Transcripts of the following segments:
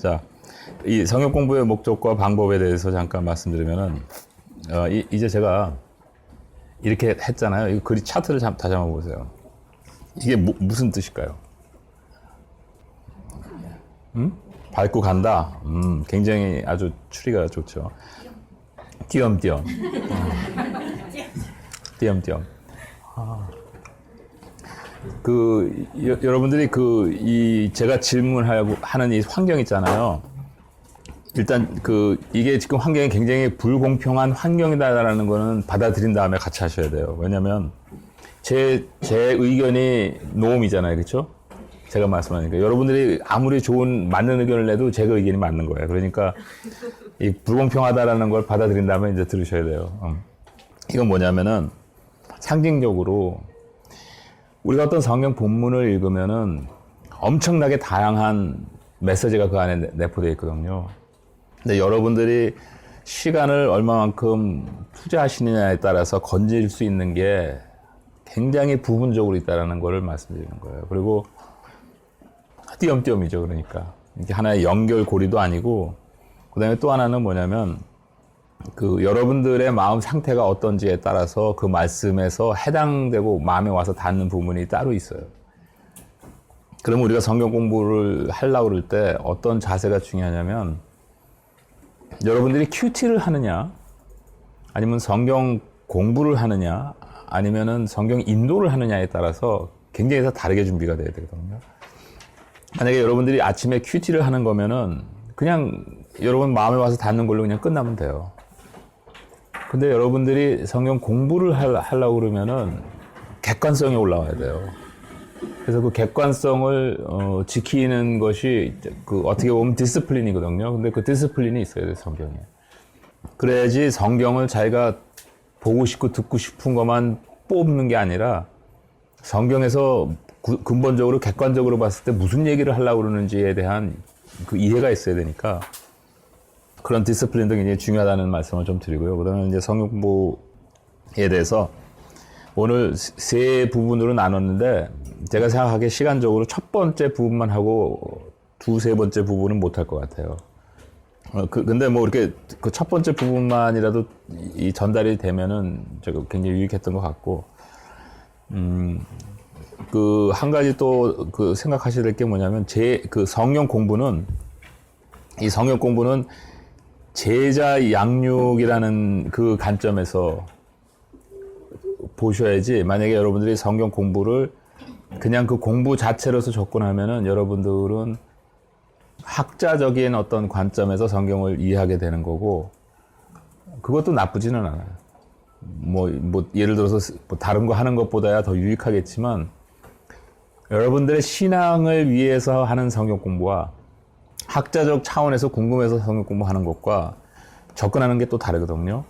자, 이 성역 공부의 목적과 방법에 대해서 잠깐 말씀드리면은, 이제 제가 이렇게 했잖아요. 이 글이 차트를 다시 한번 보세요. 이게 무슨 뜻일까요? 밟고 간다. 굉장히 아주 추리가 좋죠. 띄엄띄엄. 띄엄띄엄. 여러분들이 제가 질문하는 이 환경 있잖아요. 일단 이게 지금 환경이 굉장히 불공평한 환경이다라는 거는 받아들인 다음에 같이 하셔야 돼요. 왜냐면 제 의견이 노음이잖아요. 그렇죠? 제가 말씀하니까 여러분들이 아무리 좋은 맞는 의견을 내도 제가 의견이 맞는 거예요. 그러니까 이 불공평하다라는 걸 받아들인 다음에 이제 들으셔야 돼요. 이건 뭐냐면은 상징적으로 우리가 어떤 성경 본문을 읽으면은 엄청나게 다양한 메시지가 그 안에 내포되어 있거든요. 근데 여러분들이 시간을 얼마만큼 투자하시느냐에 따라서 건질 수 있는 게 굉장히 부분적으로 있다는 것을 말씀드리는 거예요. 그리고 띄엄띄엄이죠. 그러니까 이게 하나의 연결고리도 아니고, 그 다음에 또 하나는 뭐냐면 여러분들의 마음 상태가 어떤지에 따라서 그 말씀에서 해당되고 마음에 와서 닿는 부분이 따로 있어요. 그러면 우리가 성경 공부를 하려고 그럴 때 어떤 자세가 중요하냐면, 여러분들이 큐티를 하느냐, 아니면 성경 공부를 하느냐, 아니면은 성경 인도를 하느냐에 따라서 굉장히 다 다르게 준비가 돼야 되거든요. 만약에 여러분들이 아침에 큐티를 하는 거면은 그냥 여러분 마음에 와서 닿는 걸로 그냥 끝나면 돼요. 근데 여러분들이 성경 공부를 하려고 그러면은 객관성이 올라와야 돼요. 그래서 그 객관성을 지키는 것이 어떻게 보면 디스플린이거든요. 근데 그 디스플린이 있어야 돼요, 성경에. 그래야지 성경을 자기가 보고 싶고 듣고 싶은 것만 뽑는 게 아니라 성경에서 근본적으로 객관적으로 봤을 때 무슨 얘기를 하려고 그러는지에 대한 그 이해가 있어야 되니까 그런 디스플린도 굉장히 중요하다는 말씀을 좀 드리고요. 그다음에 이제 성경 공부에 대해서 오늘 세 부분으로 나눴는데, 제가 생각하기에 시간적으로 첫 번째 부분만 하고 두세 번째 부분은 못할 것 같아요. 근데 뭐 이렇게 그 첫 번째 부분만이라도 이 전달이 되면은 제가 굉장히 유익했던 것 같고, 한 가지 또 생각하셔야 될 게 뭐냐면, 성경 공부는 제자 양육이라는 그 관점에서 보셔야지, 만약에 여러분들이 성경 공부를 그냥 그 공부 자체로서 접근하면은 여러분들은 학자적인 어떤 관점에서 성경을 이해하게 되는 거고, 그것도 나쁘지는 않아요. 예를 들어서 다른 거 하는 것보다야 더 유익하겠지만, 여러분들의 신앙을 위해서 하는 성경 공부와 학자적 차원에서 궁금해서 성경 공부하는 것과 접근하는 게 또 다르거든요.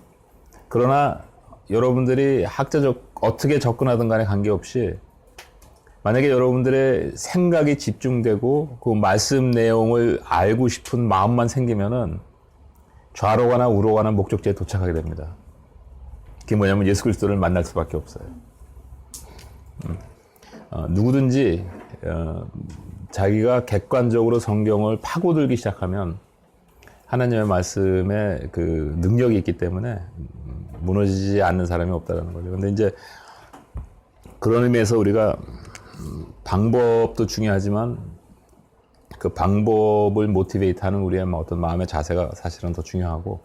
그러나 여러분들이 어떻게 접근하든 간에 관계없이, 만약에 여러분들의 생각이 집중되고 그 말씀 내용을 알고 싶은 마음만 생기면은 좌로 가나 우로 가나 목적지에 도착하게 됩니다. 그게 뭐냐면 예수 그리스도를 만날 수밖에 없어요. 누구든지 자기가 객관적으로 성경을 파고들기 시작하면 하나님의 말씀에 그 능력이 있기 때문에 무너지지 않는 사람이 없다는 거죠. 근데 이제 그런 의미에서 우리가 방법도 중요하지만 그 방법을 모티베이트하는 우리의 어떤 마음의 자세가 사실은 더 중요하고,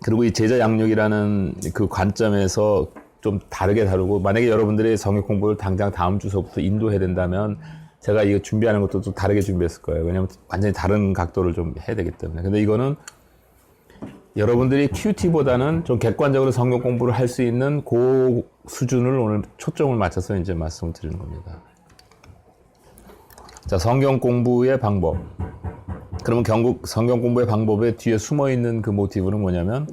그리고 이 제자 양육이라는 그 관점에서 좀 다르게 다루고, 만약에 여러분들이 성경 공부를 당장 다음 주서부터 인도해야 된다면 제가 이거 준비하는 것도 좀 다르게 준비했을 거예요. 왜냐하면 완전히 다른 각도를 좀 해야 되기 때문에. 근데 이거는 여러분들이 큐티보다는 좀 객관적으로 성경 공부를 할 수 있는 그 수준을 오늘 초점을 맞춰서 이제 말씀을 드리는 겁니다. 자, 성경 공부의 방법. 그러면 결국 성경 공부의 방법에 뒤에 숨어 있는 그 모티브는 뭐냐면,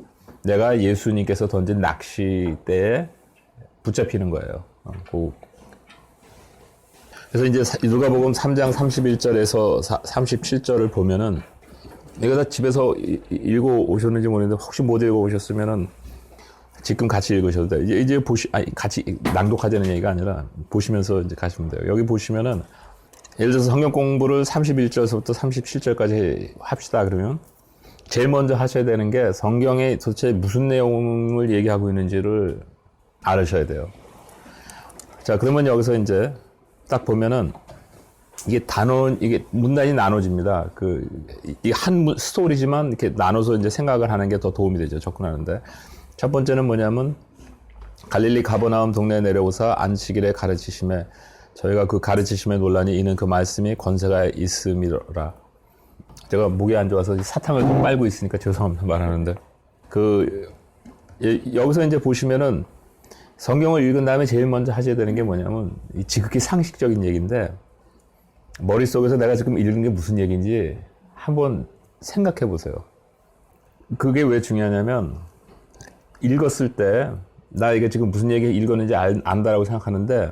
내가 예수님께서 던진 낚싯대에 붙잡히는 거예요. 그래서 이제 누가복음 3장 31절에서 37절을 보면은, 이거 다 집에서 읽어 오셨는지 모르겠는데 혹시 못 읽어 오셨으면은 지금 같이 읽으셔도 돼요. 이제 같이 낭독하자는 얘기가 아니라 보시면서 이제 가시면 돼요. 여기 보시면은 예를 들어서 성경 공부를 31절서부터 37절까지 합시다 그러면 제일 먼저 하셔야 되는 게 성경에 도대체 무슨 내용을 얘기하고 있는지를 알으셔야 돼요. 자, 그러면 여기서 이제 딱 보면은 이게 문단이 나눠집니다. 이게 한 스토리지만 이렇게 나눠서 이제 생각을 하는 게 더 도움이 되죠. 접근하는데. 첫 번째는 뭐냐면 갈릴리 가버나움 동네에 내려오사 안식일에 가르치심에 저희가 그 가르치심의 논란이 이는 그 말씀이 권세가 있음이라. 제가 목이 안 좋아서 사탕을 좀 빨고 있으니까 죄송합니다 말하는데 여기서 이제 보시면은 성경을 읽은 다음에 제일 먼저 하셔야 되는 게 뭐냐면 지극히 상식적인 얘기인데 머릿속에서 내가 지금 읽은 게 무슨 얘기인지 한번 생각해 보세요. 그게 왜 중요하냐면 읽었을 때 나 이게 지금 무슨 얘기 읽었는지 안다라고 생각하는데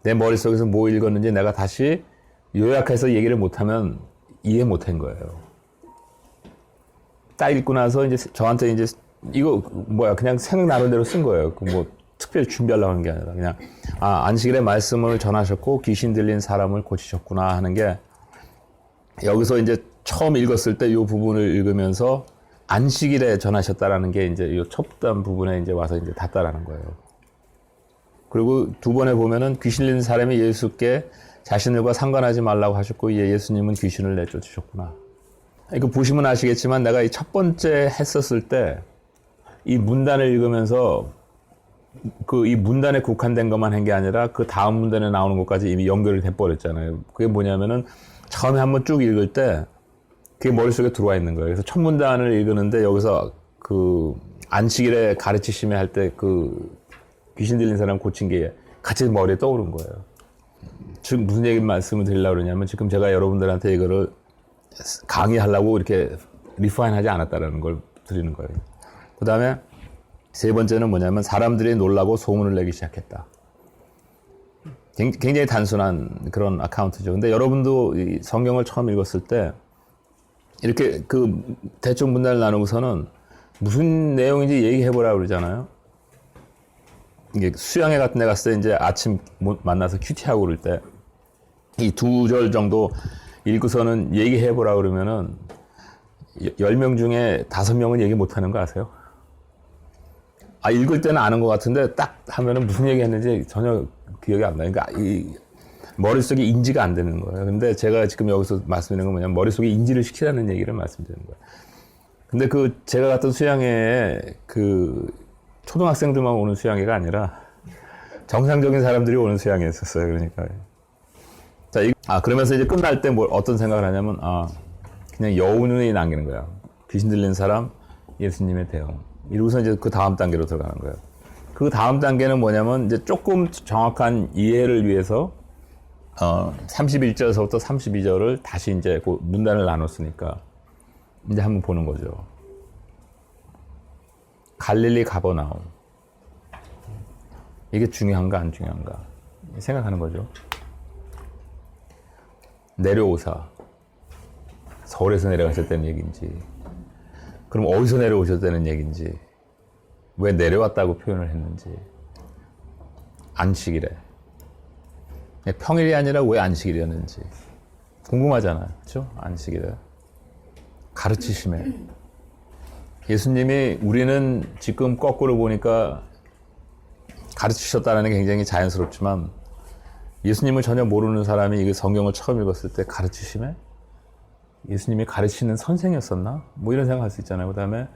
내 머릿속에서 뭐 읽었는지 내가 다시 요약해서 얘기를 못하면 이해 못한 거예요. 딱 읽고 나서 이제 저한테 이제 이거 그냥 생각나는 대로 쓴 거예요. 특별히 준비하려고 하는 게 아니라 그냥 안식일에 말씀을 전하셨고 귀신 들린 사람을 고치셨구나 하는 게 여기서 이제 처음 읽었을 때 이 부분을 읽으면서 안식일에 전하셨다라는 게 이제 이 첫 부분에 이제 와서 이제 닿다라는 거예요. 그리고 두 번에 보면은 귀신 들린 사람이 예수께 자신들과 상관하지 말라고 하셨고 예수님은 귀신을 내쫓으셨구나. 이거 보시면 아시겠지만 내가 이 첫 번째 했었을 때 이 문단을 읽으면서 이 문단에 국한된 것만 한 게 아니라 그 다음 문단에 나오는 것까지 이미 연결이 돼버렸잖아요. 그게 뭐냐면은 처음에 한번 쭉 읽을 때 그게 머릿속에 들어와 있는 거예요. 그래서 첫 문단을 읽었는데 여기서 안식일에 가르치심에 할 때 귀신 들린 사람 고친 게 같이 머리에 떠오른 거예요. 지금 무슨 얘기 말씀을 드리려고 그러냐면 지금 제가 여러분들한테 이거를 강의하려고 이렇게 리파인하지 않았다라는 걸 드리는 거예요. 그 다음에 세 번째는 뭐냐면 사람들이 놀라고 소문을 내기 시작했다. 굉장히 단순한 그런 아카운트죠. 근데 여러분도 이 성경을 처음 읽었을 때 이렇게 대충 문단을 나누고서는 무슨 내용인지 얘기해보라고 그러잖아요. 이게 수양회 같은 데 갔을 때 이제 아침 만나서 큐티하고 그럴 때 이 2절 정도 읽고서는 얘기해보라고 그러면은 10명 중에 5명은 얘기 못하는 거 아세요? 읽을 때는 아는 것 같은데 딱 하면은 무슨 얘기 했는지 전혀 기억이 안 나요. 그러니까 머릿속에 인지가 안 되는 거예요. 근데 제가 지금 여기서 말씀드리는 건 뭐냐면 머릿속에 인지를 시키라는 얘기를 말씀드리는 거예요. 근데 제가 갔던 수양회에 초등학생들만 오는 수양회가 아니라 정상적인 사람들이 오는 수양회였었어요. 그러니까. 자, 그러면서 이제 끝날 때 어떤 생각을 하냐면, 그냥 여운이 남기는 거야. 귀신 들린 사람, 예수님의 대응. 이러고서 이제 그 다음 단계로 들어가는 거예요. 그 다음 단계는 뭐냐면, 이제 조금 정확한 이해를 위해서, 31절에서부터 32절을 다시 이제 문단을 나눴으니까, 이제 한번 보는 거죠. 갈릴리 가버나움. 이게 중요한가, 안 중요한가? 생각하는 거죠. 내려오사. 서울에서 내려가셨다는 얘기인지, 그럼 어디서 내려오셨다는 얘기인지, 왜 내려왔다고 표현을 했는지, 안식일에. 평일이 아니라 왜 안식일이었는지. 궁금하잖아요. 그렇죠? 안식일에. 가르치심에. 예수님이 우리는 지금 거꾸로 보니까 가르치셨다는 게 굉장히 자연스럽지만 예수님을 전혀 모르는 사람이 이 성경을 처음 읽었을 때 가르치심에 예수님이 가르치는 선생이었었나? 이런 생각할 수 있잖아요. 그 다음에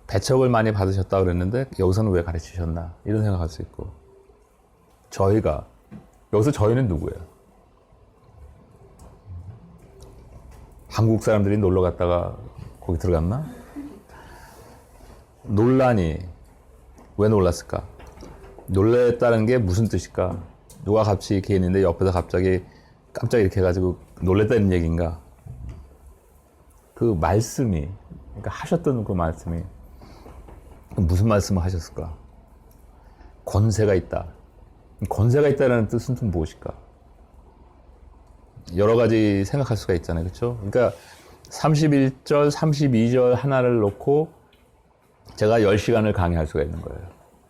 배척을 많이 받으셨다고 그랬는데 여기서는 왜 가르치셨나? 이런 생각할 수 있고 여기서 저희는 누구예요? 한국 사람들이 놀러 갔다가 거기 들어갔나? 논란이 왜 놀랐을까? 놀랬다는 게 무슨 뜻일까? 누가 같이 이렇게 있는데 옆에서 갑자기 깜짝 이렇게 해가지고 놀랬다는 얘기인가? 그 말씀이, 그러니까 하셨던 그 말씀이 무슨 말씀을 하셨을까? 권세가 있다. 권세가 있다는 뜻은 좀 무엇일까? 여러 가지 생각할 수가 있잖아요. 그렇죠? 그러니까 31절, 32절 하나를 놓고 제가 10시간을 강의할 수가 있는 거예요.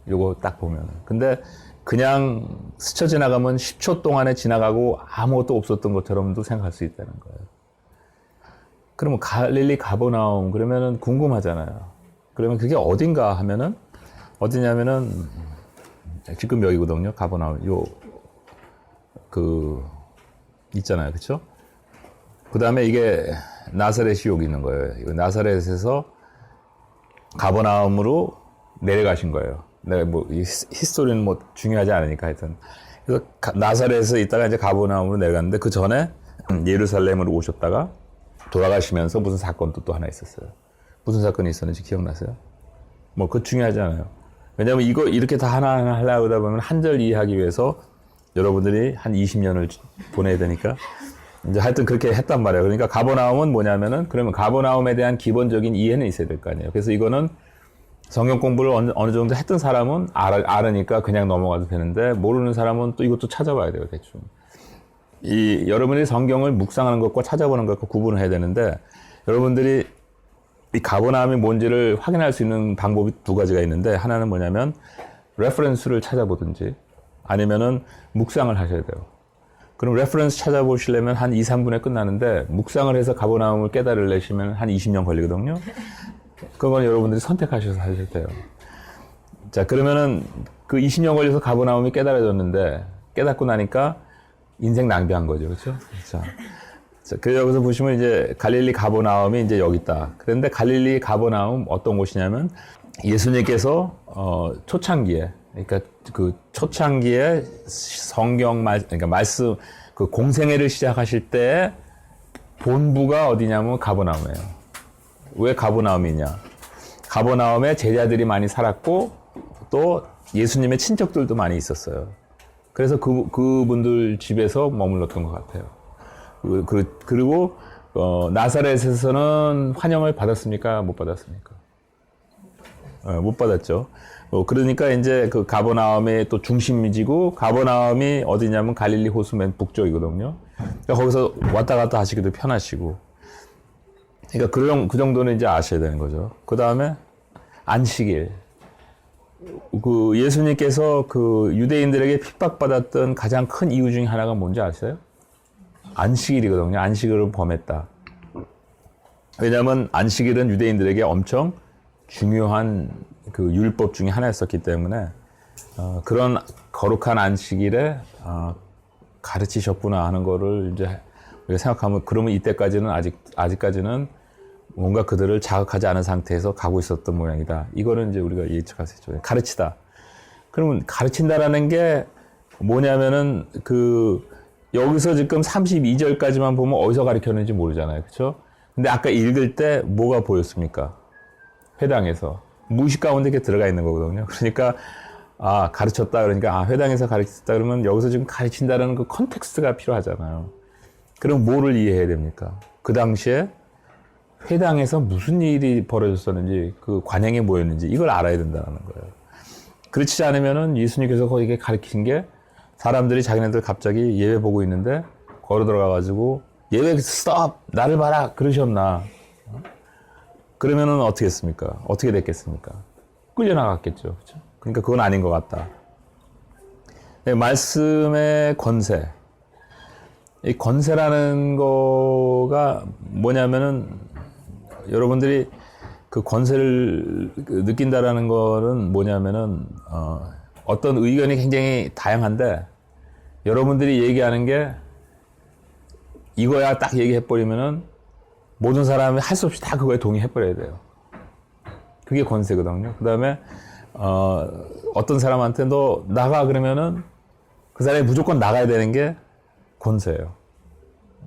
요거 딱 보면. 근데 그냥 스쳐 지나가면 10초 동안에 지나가고 아무것도 없었던 것처럼도 생각할 수 있다는 거예요. 그러면 갈릴리 가버나움 그러면은 궁금하잖아요. 그러면 그게 어딘가 하면은 어디냐면은 지금 여기거든요. 가버나움 있잖아요, 그렇죠? 그 다음에 이게 나사렛이 여기 있는 거예요. 나사렛에서 가버나움으로 내려가신 거예요. 내가 뭐 히스토리는 뭐 중요하지 않으니까 하여튼 그래서 나사렛에서 있다가 이제 가버나움으로 내려갔는데 그 전에 예루살렘으로 오셨다가 돌아가시면서 무슨 사건도 또 하나 있었어요. 무슨 사건이 있었는지 기억나세요? 뭐 그거 중요하지 않아요. 왜냐하면 이거 이렇게 다 하나하나 하려고 하다 보면 한 절 이해하기 위해서 여러분들이 한 20년을 보내야 되니까 이제 하여튼 그렇게 했단 말이에요. 그러니까 가버나움은 뭐냐면은 그러면 가버나움에 대한 기본적인 이해는 있어야 될 거 아니에요. 그래서 이거는 성경 공부를 어느 정도 했던 사람은 알으니까 그냥 넘어가도 되는데 모르는 사람은 또 이것도 찾아봐야 돼요, 대충. 여러분이 성경을 묵상하는 것과 찾아보는 것과 구분을 해야 되는데 여러분들이 이 가버나움이 뭔지를 확인할 수 있는 방법이 두 가지가 있는데 하나는 뭐냐면 레퍼런스를 찾아보든지 아니면은 묵상을 하셔야 돼요. 그럼 레퍼런스 찾아보시려면 한 2, 3분에 끝나는데 묵상을 해서 가버나움을 깨달으려시면 한 20년 걸리거든요. 그건 여러분들이 선택하셔서 하셔야 돼요. 자, 그러면은 그 20년 걸려서 가버나움이 깨달아졌는데 깨닫고 나니까 인생 낭비한 거죠. 그렇죠? 자, 그래서 여기서 보시면 이제 갈릴리 가버나움이 이제 여기 있다. 그런데 갈릴리 가버나움 어떤 곳이냐면 예수님께서 초창기에 그러니까 그 초창기에 그러니까 말씀 그 공생애를 시작하실 때 본부가 어디냐면 가버나움이에요. 왜 가버나움이냐? 가버나움에 제자들이 많이 살았고 또 예수님의 친척들도 많이 있었어요. 그래서 그분들 집에서 머물렀던 것 같아요. 그리고 나사렛에서는 환영을 받았습니까? 못 받았습니까? 못 받았죠. 그러니까 이제 그 가버나움의 또 중심지고 가버나움이 어디냐면 갈릴리 호수 맨 북쪽이거든요. 그러니까 거기서 왔다 갔다 하시기도 편하시고. 그러니까 그 정도는 이제 아셔야 되는 거죠. 그 다음에 안식일. 그 예수님께서 그 유대인들에게 핍박받았던 가장 큰 이유 중에 하나가 뭔지 아세요? 안식일이거든요. 안식일을 범했다. 왜냐하면 안식일은 유대인들에게 엄청 중요한 그 율법 중에 하나였었기 때문에 그런 거룩한 안식일에 가르치셨구나 하는 거를 이제 우리가 생각하면 그러면 이때까지는 아직까지는 뭔가 그들을 자극하지 않은 상태에서 가고 있었던 모양이다. 이거는 이제 우리가 예측할 수 있죠. 가르치다. 그러면 가르친다라는 게 뭐냐면은 여기서 지금 32절까지만 보면 어디서 가르쳤는지 모르잖아요. 그렇죠? 근데 아까 읽을 때 뭐가 보였습니까? 회당에서. 무의식 가운데 이렇게 들어가 있는 거거든요. 그러니까 가르쳤다 그러니까 회당에서 가르쳤다 그러면 여기서 지금 가르친다라는 그 컨텍스트가 필요하잖아요. 그럼 뭐를 이해해야 됩니까? 그 당시에 회당에서 무슨 일이 벌어졌었는지 그 관행이 뭐였는지 이걸 알아야 된다는 거예요. 그렇지 않으면은 예수님께서 거기에 가르치신 게 사람들이 자기네들 갑자기 예배 보고 있는데 걸어 들어가가지고 예배 스톱 나를 봐라 그러셨나? 그러면은 어떻게 했습니까? 어떻게 됐겠습니까? 끌려나갔겠죠. 그렇죠? 그러니까 그건 아닌 것 같다. 말씀의 권세. 이 권세라는 거가 뭐냐면은 여러분들이 그 권세를 느낀다라는 거는 뭐냐면은 어떤 의견이 굉장히 다양한데 여러분들이 얘기하는 게 이거야 딱 얘기해버리면은 모든 사람이 할 수 없이 다 그거에 동의해버려야 돼요. 그게 권세거든요. 그 다음에 어떤 사람한테 너 나가 그러면은 그 사람이 무조건 나가야 되는 게 권세예요.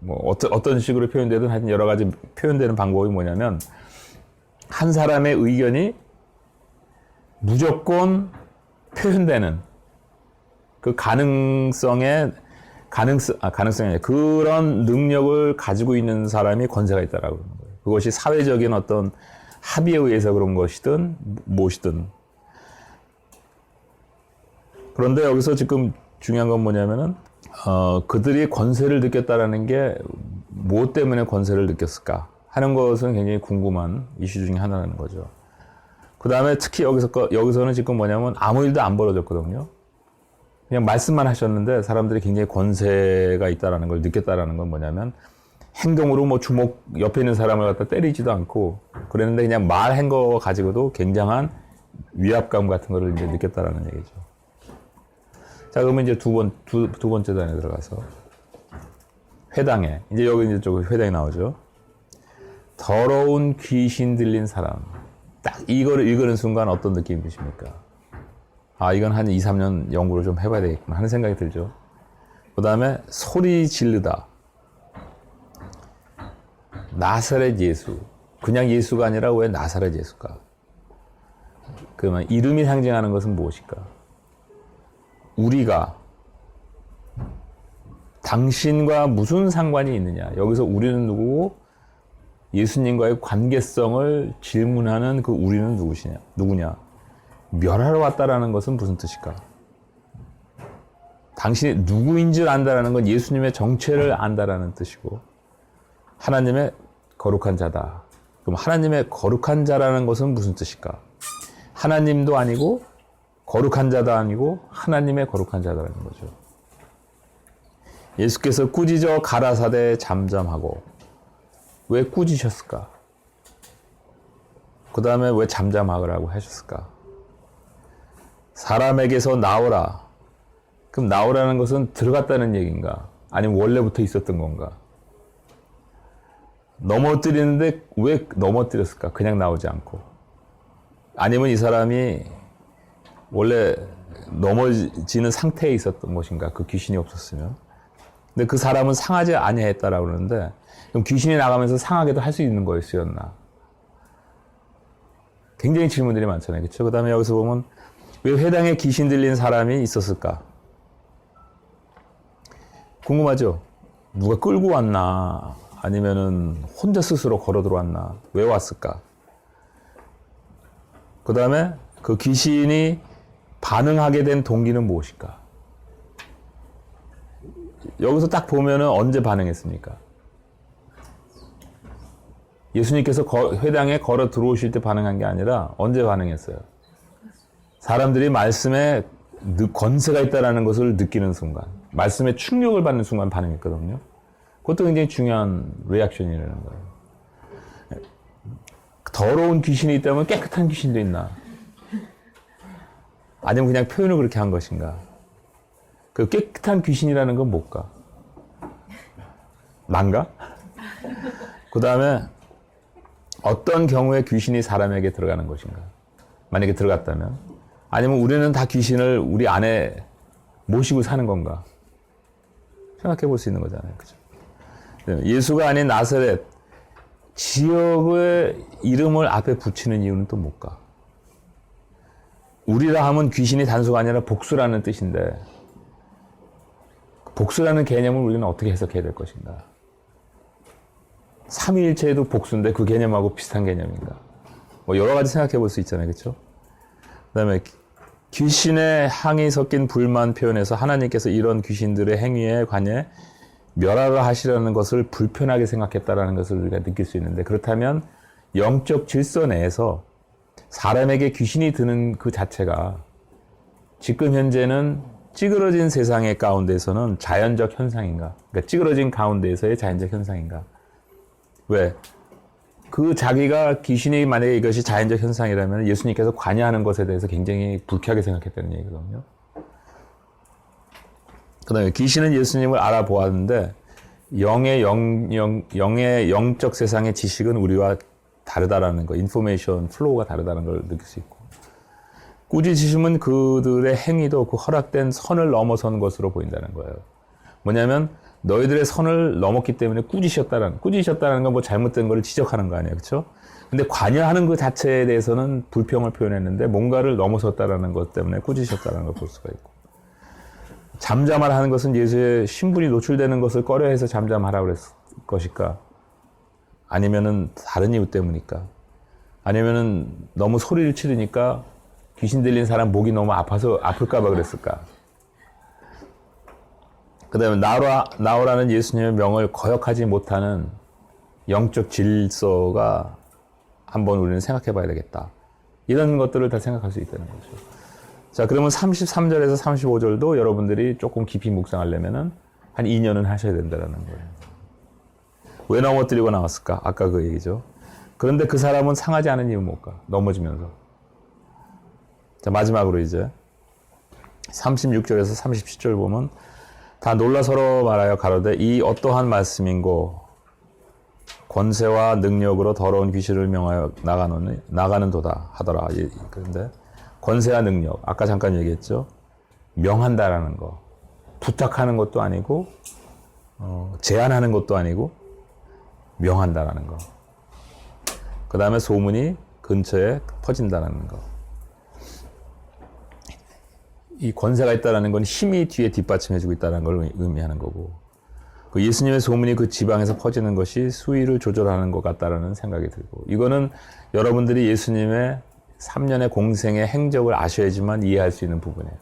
뭐 어떤 식으로 표현되든 하여튼 여러 가지 표현되는 방법이 뭐냐면 한 사람의 의견이 무조건 표현되는 그 가능성이 아니라 그런 능력을 가지고 있는 사람이 권세가 있다라고 그러는 거예요. 그것이 사회적인 어떤 합의에 의해서 그런 것이든 무엇이든. 그런데 여기서 지금 중요한 건 뭐냐면은 그들이 권세를 느꼈다라는 게 무엇 때문에 권세를 느꼈을까 하는 것은 굉장히 궁금한 이슈 중에 하나라는 거죠. 그 다음에 특히 여기서는 지금 뭐냐면 아무 일도 안 벌어졌거든요. 그냥 말씀만 하셨는데 사람들이 굉장히 권세가 있다라는 걸 느꼈다라는 건 뭐냐면 행동으로 뭐 주먹 옆에 있는 사람을 갖다 때리지도 않고 그랬는데 그냥 말한 거 가지고도 굉장한 위압감 같은 거를 이제 느꼈다라는 얘기죠. 자, 그러면 이제 두 번째 단에 들어가서 회당에 이제 여기 이제 쪽 회당이 나오죠. 더러운 귀신 들린 사람. 딱 이거를 읽는 순간 어떤 느낌이 드십니까? 아, 이건 한 2, 3년 연구를 좀 해봐야 되겠구나 하는 생각이 들죠. 그 다음에 소리 지르다. 나사렛 예수. 그냥 예수가 아니라 왜 나사렛 예수가? 그러면 이름이 상징하는 것은 무엇일까? 우리가 당신과 무슨 상관이 있느냐? 여기서 우리는 누구고 예수님과의 관계성을 질문하는 그 우리는 누구냐? 멸하러 왔다라는 것은 무슨 뜻일까? 당신이 누구인 줄 안다라는 건 예수님의 정체를 안다라는 뜻이고 하나님의 거룩한 자다. 그럼 하나님의 거룩한 자라는 것은 무슨 뜻일까? 하나님도 아니고 거룩한 자도 아니고 하나님의 거룩한 자라는 거죠. 예수께서 꾸짖어 가라사대 잠잠하고 왜 꾸짖으셨을까? 그 다음에 왜 잠잠하라고 하셨을까? 사람에게서 나오라. 그럼 나오라는 것은 들어갔다는 얘기인가? 아니면 원래부터 있었던 건가? 넘어뜨리는데 왜 넘어뜨렸을까? 그냥 나오지 않고. 아니면 이 사람이 원래 넘어지는 상태에 있었던 것인가? 그 귀신이 없었으면. 근데 그 사람은 상하지 아니했다라고 그러는데 그럼 귀신이 나가면서 상하게도 할 수 있는 거였나? 굉장히 질문들이 많잖아요. 그렇죠? 그 다음에 여기서 보면 왜 회당에 귀신 들린 사람이 있었을까? 궁금하죠? 누가 끌고 왔나? 아니면은 혼자 스스로 걸어 들어왔나? 왜 왔을까? 그 다음에 그 귀신이 반응하게 된 동기는 무엇일까? 여기서 딱 보면은 언제 반응했습니까? 예수님께서 회당에 걸어 들어오실 때 반응한 게 아니라 언제 반응했어요? 사람들이 말씀에 권세가 있다는 것을 느끼는 순간, 말씀에 충격을 받는 순간 반응했거든요. 그것도 굉장히 중요한 리액션이라는 거예요. 더러운 귀신이 있다면 깨끗한 귀신도 있나? 아니면 그냥 표현을 그렇게 한 것인가? 그 깨끗한 귀신이라는 건 뭘까? 난가? 그 다음에 어떤 경우에 귀신이 사람에게 들어가는 것인가? 만약에 들어갔다면? 아니면 우리는 다 귀신을 우리 안에 모시고 사는 건가? 생각해 볼 수 있는 거잖아요. 그죠? 예수가 아닌 나사렛, 지역의 이름을 앞에 붙이는 이유는 또 뭘까? 우리라 하면 귀신이 단수가 아니라 복수라는 뜻인데, 복수라는 개념을 우리는 어떻게 해석해야 될 것인가? 삼위일체에도 복수인데 그 개념하고 비슷한 개념인가? 뭐 여러 가지 생각해 볼 수 있잖아요. 그렇죠? 그다음에 귀신의 항이 섞인 불만 표현에서 하나님께서 이런 귀신들의 행위에 관해 멸하라 하시라는 것을 불편하게 생각했다라는 것을 우리가 느낄 수 있는데, 그렇다면 영적 질서 내에서 사람에게 귀신이 드는 그 자체가 지금 현재는 찌그러진 세상의 가운데서는 자연적 현상인가? 그러니까 찌그러진 가운데에서의 자연적 현상인가? 왜? 그 자기가 귀신이 만약에 이것이 자연적 현상이라면 예수님께서 관여하는 것에 대해서 굉장히 불쾌하게 생각했다는 얘기거든요. 그 다음에 귀신은 예수님을 알아보았는데 영의 영적 세상의 지식은 우리와 다르다라는 거, 인포메이션 플로우가 다르다는 걸 느낄 수 있고, 꾸짖으심은 그들의 행위도 그 허락된 선을 넘어선 것으로 보인다는 거예요. 뭐냐면 너희들의 선을 넘었기 때문에 꾸짖으셨다는 건 뭐 잘못된 거를 지적하는 거 아니에요. 그렇죠? 근데 관여하는 그 자체에 대해서는 불평을 표현했는데 뭔가를 넘어섰다는 것 때문에 꾸짖으셨다는 걸 볼 수가 있고, 잠잠하라 하는 것은 예수의 신분이 노출되는 것을 꺼려해서 잠잠하라고 그랬을 것일까? 아니면은 다른 이유 때문일까? 아니면은 너무 소리를 치르니까 귀신 들린 사람 목이 너무 아파서 아플까 봐 그랬을까? 그 다음에 나오라는 예수님의 명을 거역하지 못하는 영적 질서가 한번 우리는 생각해 봐야 되겠다. 이런 것들을 다 생각할 수 있다는 거죠. 자, 그러면 33절에서 35절도 여러분들이 조금 깊이 묵상하려면은 한 2년은 하셔야 된다는 거예요. 왜 넘어뜨리고 나왔을까? 아까 그 얘기죠. 그런데 그 사람은 상하지 않은 이유 못 가. 넘어지면서. 자, 마지막으로 이제 36절에서 37절 보면 다 놀라 서로 말하여 가로되 이 어떠한 말씀인고 권세와 능력으로 더러운 귀신을 명하여 나가는도다 하더라. 그런데 권세와 능력, 아까 잠깐 얘기했죠. 명한다라는 거. 부탁하는 것도 아니고 제안하는 것도 아니고 명한다라는 거. 그 다음에 소문이 근처에 퍼진다라는 거. 이 권세가 있다는 건 힘이 뒤에 뒷받침해주고 있다는 걸 의미하는 거고, 그 예수님의 소문이 그 지방에서 퍼지는 것이 수위를 조절하는 것 같다라는 생각이 들고, 이거는 여러분들이 예수님의 3년의 공생의 행적을 아셔야지만 이해할 수 있는 부분이에요.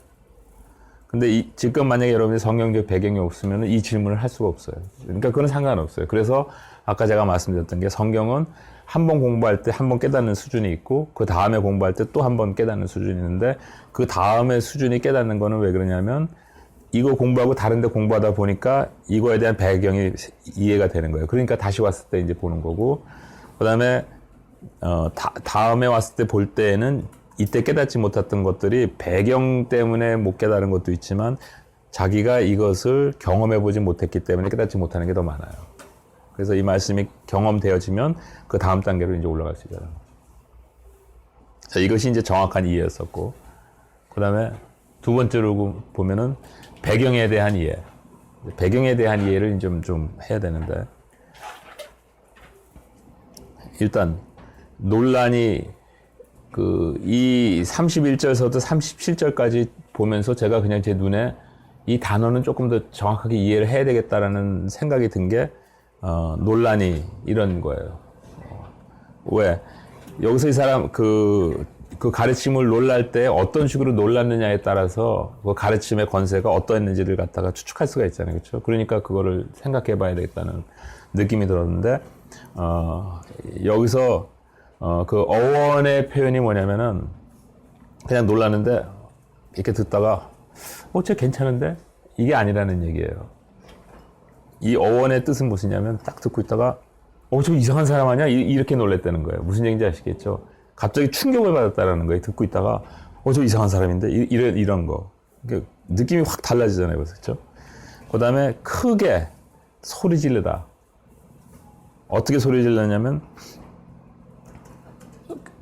근데 지금 만약에 여러분이 성경적 배경이 없으면 이 질문을 할 수가 없어요. 그러니까 그건 상관없어요. 그래서 아까 제가 말씀드렸던 게 성경은 한 번 공부할 때 한 번 깨닫는 수준이 있고 그 다음에 공부할 때 또 한 번 깨닫는 수준이 있는데 그 다음에 수준이 깨닫는 거는 왜 그러냐면 이거 공부하고 다른 데 공부하다 보니까 이거에 대한 배경이 이해가 되는 거예요. 그러니까 다시 왔을 때 이제 보는 거고, 그 다음에 다음에 왔을 때 볼 때에는 이때 깨닫지 못했던 것들이 배경 때문에 못 깨달은 것도 있지만 자기가 이것을 경험해보지 못했기 때문에 깨닫지 못하는 게 더 많아요. 그래서 이 말씀이 경험되어지면 그 다음 단계로 이제 올라갈 수 있잖아요. 자, 이것이 이제 정확한 이해였었고, 그 다음에 두 번째로 보면은 배경에 대한 이해. 배경에 대한 이해를 좀 해야 되는데, 일단 논란이 이 31절서부터 37절까지 보면서 제가 그냥 제 눈에 이 단어는 조금 더 정확하게 이해를 해야 되겠다라는 생각이 든 게 논란이 이런 거예요. 왜? 여기서 이 사람 그 가르침을 논랄 때 어떤 식으로 논랐느냐에 따라서 그 가르침의 권세가 어떠했는지를 갖다가 추측할 수가 있잖아요. 그렇죠? 그러니까 그거를 생각해 봐야 되겠다는 느낌이 들었는데, 여기서 그 어원의 표현이 뭐냐면은 그냥 놀랐는데 이렇게 듣다가 쟤 괜찮은데? 이게 아니라는 얘기예요. 이 어원의 뜻은 무엇이냐면 딱 듣고 있다가 저 이상한 사람 아니야? 이렇게 놀랬다는 거예요. 무슨 얘기인지 아시겠죠? 갑자기 충격을 받았다라는 거예요. 듣고 있다가 저 이상한 사람인데? 이런 거. 그러니까 느낌이 확 달라지잖아요. 그렇죠? 그 다음에 크게 소리 지르다. 어떻게 소리 질렀냐면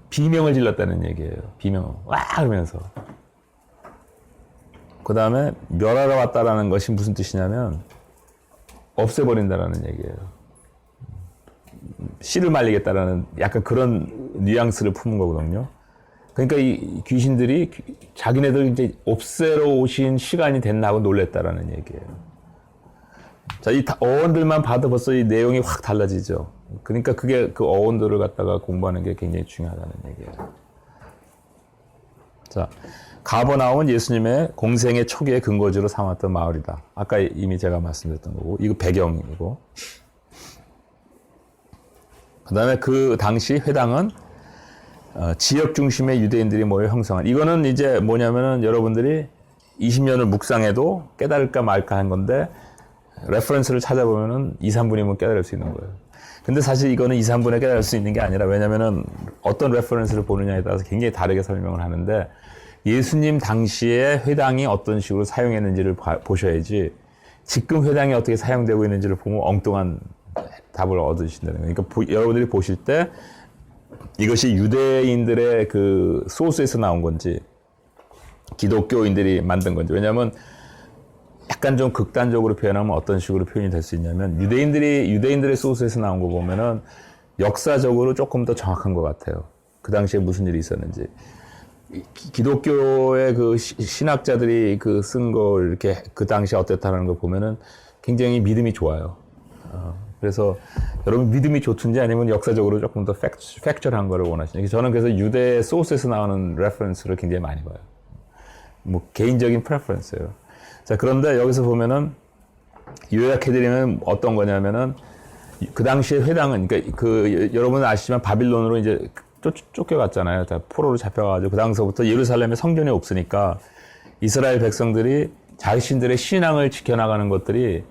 비명을 질렀다는 얘기예요. 비명. 와! 그러면서. 그 다음에 멸하러 왔다라는 것이 무슨 뜻이냐면 없애버린다라는 얘기예요. 씨를 말리겠다라는 약간 그런 뉘앙스를 품은 거거든요. 그러니까 이 귀신들이 자기네들 이제 없애러 오신 시간이 됐나 하고 놀랬다라는 얘기예요. 자, 이 어원들만 봐도 벌써 이 내용이 확 달라지죠. 그러니까 그게 그 어원들을 갖다가 공부하는 게 굉장히 중요하다는 얘기예요. 자, 가버나움은 예수님의 공생의 초기의 근거지로 삼았던 마을이다. 아까 이미 제가 말씀드렸던 거고, 이거 배경이고. 그 다음에 그 당시 회당은 지역 중심의 유대인들이 모여 형성한, 이거는 이제 뭐냐면은 여러분들이 20년을 묵상해도 깨달을까 말까 한 건데, 레퍼런스를 찾아보면은 2, 3분이면 깨달을 수 있는 거예요. 근데 사실 이거는 2, 3분에 깨달을 수 있는 게 아니라, 왜냐면은 어떤 레퍼런스를 보느냐에 따라서 굉장히 다르게 설명을 하는데, 예수님 당시에 회당이 어떤 식으로 사용했는지를 보셔야지, 지금 회당이 어떻게 사용되고 있는지를 보면 엉뚱한 답을 얻으신다는 거예요. 그러니까 여러분들이 보실 때 이것이 유대인들의 그 소스에서 나온 건지 기독교인들이 만든 건지, 왜냐하면 약간 좀 극단적으로 표현하면 어떤 식으로 표현이 될 수 있냐면, 유대인들의 소스에서 나온 거 보면은 역사적으로 조금 더 정확한 것 같아요. 그 당시에 무슨 일이 있었는지. 기독교의 그 신학자들이 그 쓴 거 이렇게 그 당시에 어땠다는 걸 보면은 굉장히 믿음이 좋아요. 그래서 여러분 믿음이 좋든지 아니면 역사적으로 조금 더 팩처리한 거를 원하시는. 저는 그래서 유대 소스에서 나오는 레퍼런스를 굉장히 많이 봐요. 뭐 개인적인 프레퍼런스예요. 자, 그런데 여기서 보면은 요약해드리면 어떤 거냐면은 그 당시에 회당은, 그러니까 여러분은 아시지만 바빌론으로 이제 쫓겨갔잖아요. 다 포로로 잡혀가지고 그 당시부터 예루살렘에 성전이 없으니까 이스라엘 백성들이 자신들의 신앙을 지켜나가는 것들이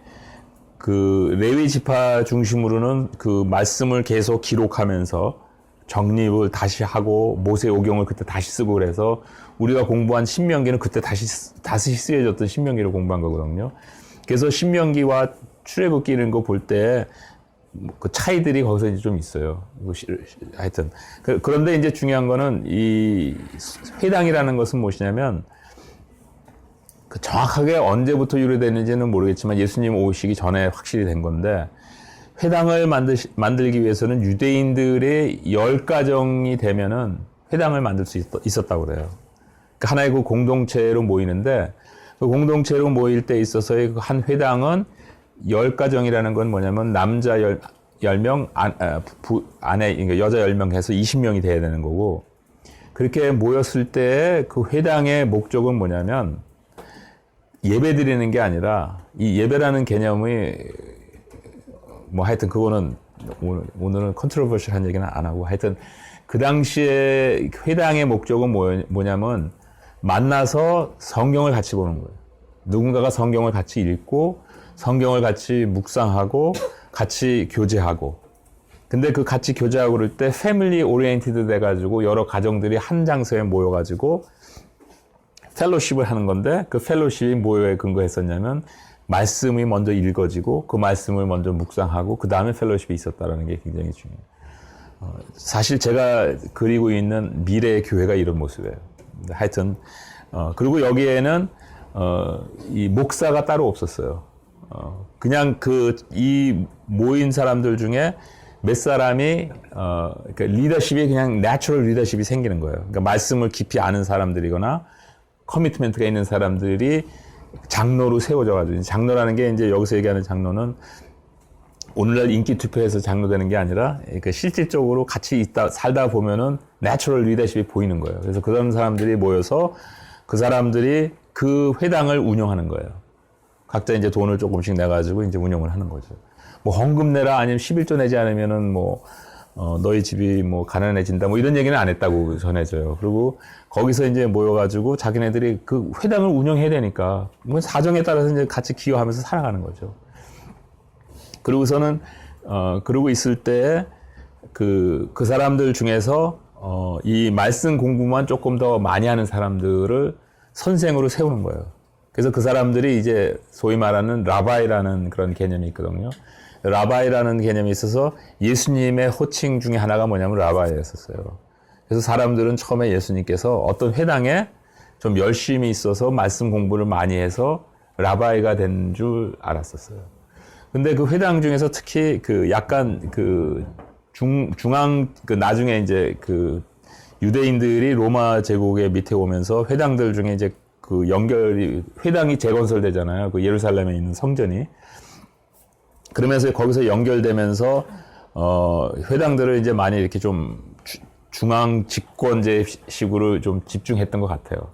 그 레위 지파 중심으로는 그 말씀을 계속 기록하면서 정립을 다시 하고 모세 오경을 그때 다시 쓰고 그래서 우리가 공부한 신명기는 그때 다시 쓰여졌던 신명기를 공부한 거거든요. 그래서 신명기와 출애굽기 이런 거 볼 때 그 차이들이 거기서 이제 좀 있어요. 하여튼 그런데 이제 중요한 거는 이 회당이라는 것은 무엇이냐면 그 정확하게 언제부터 유래됐는지는 모르겠지만 예수님 오시기 전에 확실히 된 건데 회당을 만들기 위해서는 유대인들의 10가정이 되면은 회당을 만들 수 있었다고 그래요. 그러니까 하나의 그 공동체로 모이는데 그 공동체로 모일 때 있어서의 그 한 회당은 10가정이라는 건 뭐냐면 남자 10명, 아내, 그러니까 여자 10명 해서 20명이 돼야 되는 거고 그렇게 모였을 때 그 회당의 목적은 뭐냐면 예배 드리는 게 아니라 이 예배라는 개념이 뭐 하여튼 그거는 오늘은 컨트로버셜한 얘기는 안 하고 하여튼 그 당시에 회당의 목적은 뭐냐면 만나서 성경을 같이 보는 거예요. 누군가가 성경을 같이 읽고 성경을 같이 묵상하고 같이 교제하고 근데 그 같이 교제하고 그럴 때 패밀리 오리엔티드 돼가지고 여러 가정들이 한 장소에 모여가지고 펠로십을 하는 건데 그 펠로십이 뭐에 근거했었냐면 말씀이 먼저 읽어지고 그 말씀을 먼저 묵상하고 그 다음에 펠로십이 있었다는 게 굉장히 중요해요. 사실 제가 그리고 있는 미래의 교회가 이런 모습이에요. 하여튼 그리고 여기에는 이 목사가 따로 없었어요. 그냥 이 모인 사람들 중에 몇 사람이 그러니까 리더십이 그냥 내추럴 리더십이 생기는 거예요. 그러니까 말씀을 깊이 아는 사람들이거나 커미트먼트가 있는 사람들이 장로로 세워져가지고 장로라는 게 이제 여기서 얘기하는 장로는 오늘날 인기 투표에서 장로되는 게 아니라 그러니까 실질적으로 같이 살다 보면은 내추럴 리더십이 보이는 거예요. 그래서 그런 사람들이 모여서 그 사람들이 그 회당을 운영하는 거예요. 각자 이제 돈을 조금씩 내가지고 이제 운영을 하는 거죠. 뭐 헌금 내라 아니면 11조 내지 않으면은 뭐 너희 집이 뭐 가난해진다 뭐 이런 얘기는 안 했다고 전해져요. 그리고 거기서 이제 모여가지고 자기네들이 그 회당을 운영해야 되니까 뭐 사정에 따라서 이제 같이 기여하면서 살아가는 거죠. 그리고서는 그러고 있을 때 그 사람들 중에서 이 말씀 공부만 조금 더 많이 하는 사람들을 선생으로 세우는 거예요. 그래서 그 사람들이 이제 소위 말하는 라바이라는 그런 개념이 있거든요. 라바이라는 개념이 있어서 예수님의 호칭 중에 하나가 뭐냐면 라바이였었어요. 그래서 사람들은 처음에 예수님께서 어떤 회당에 좀 열심히 있어서 말씀 공부를 많이 해서 라바이가 된 줄 알았었어요. 근데 그 회당 중에서 특히 그 약간 그 중앙 나중에 이제 그 유대인들이 로마 제국의 밑에 오면서 회당들 중에 이제 그 회당이 재건설되잖아요. 그 예루살렘에 있는 성전이. 그러면서 거기서 연결되면서, 회당들을 이제 많이 이렇게 좀 중앙 집권제식으로 좀 집중했던 것 같아요.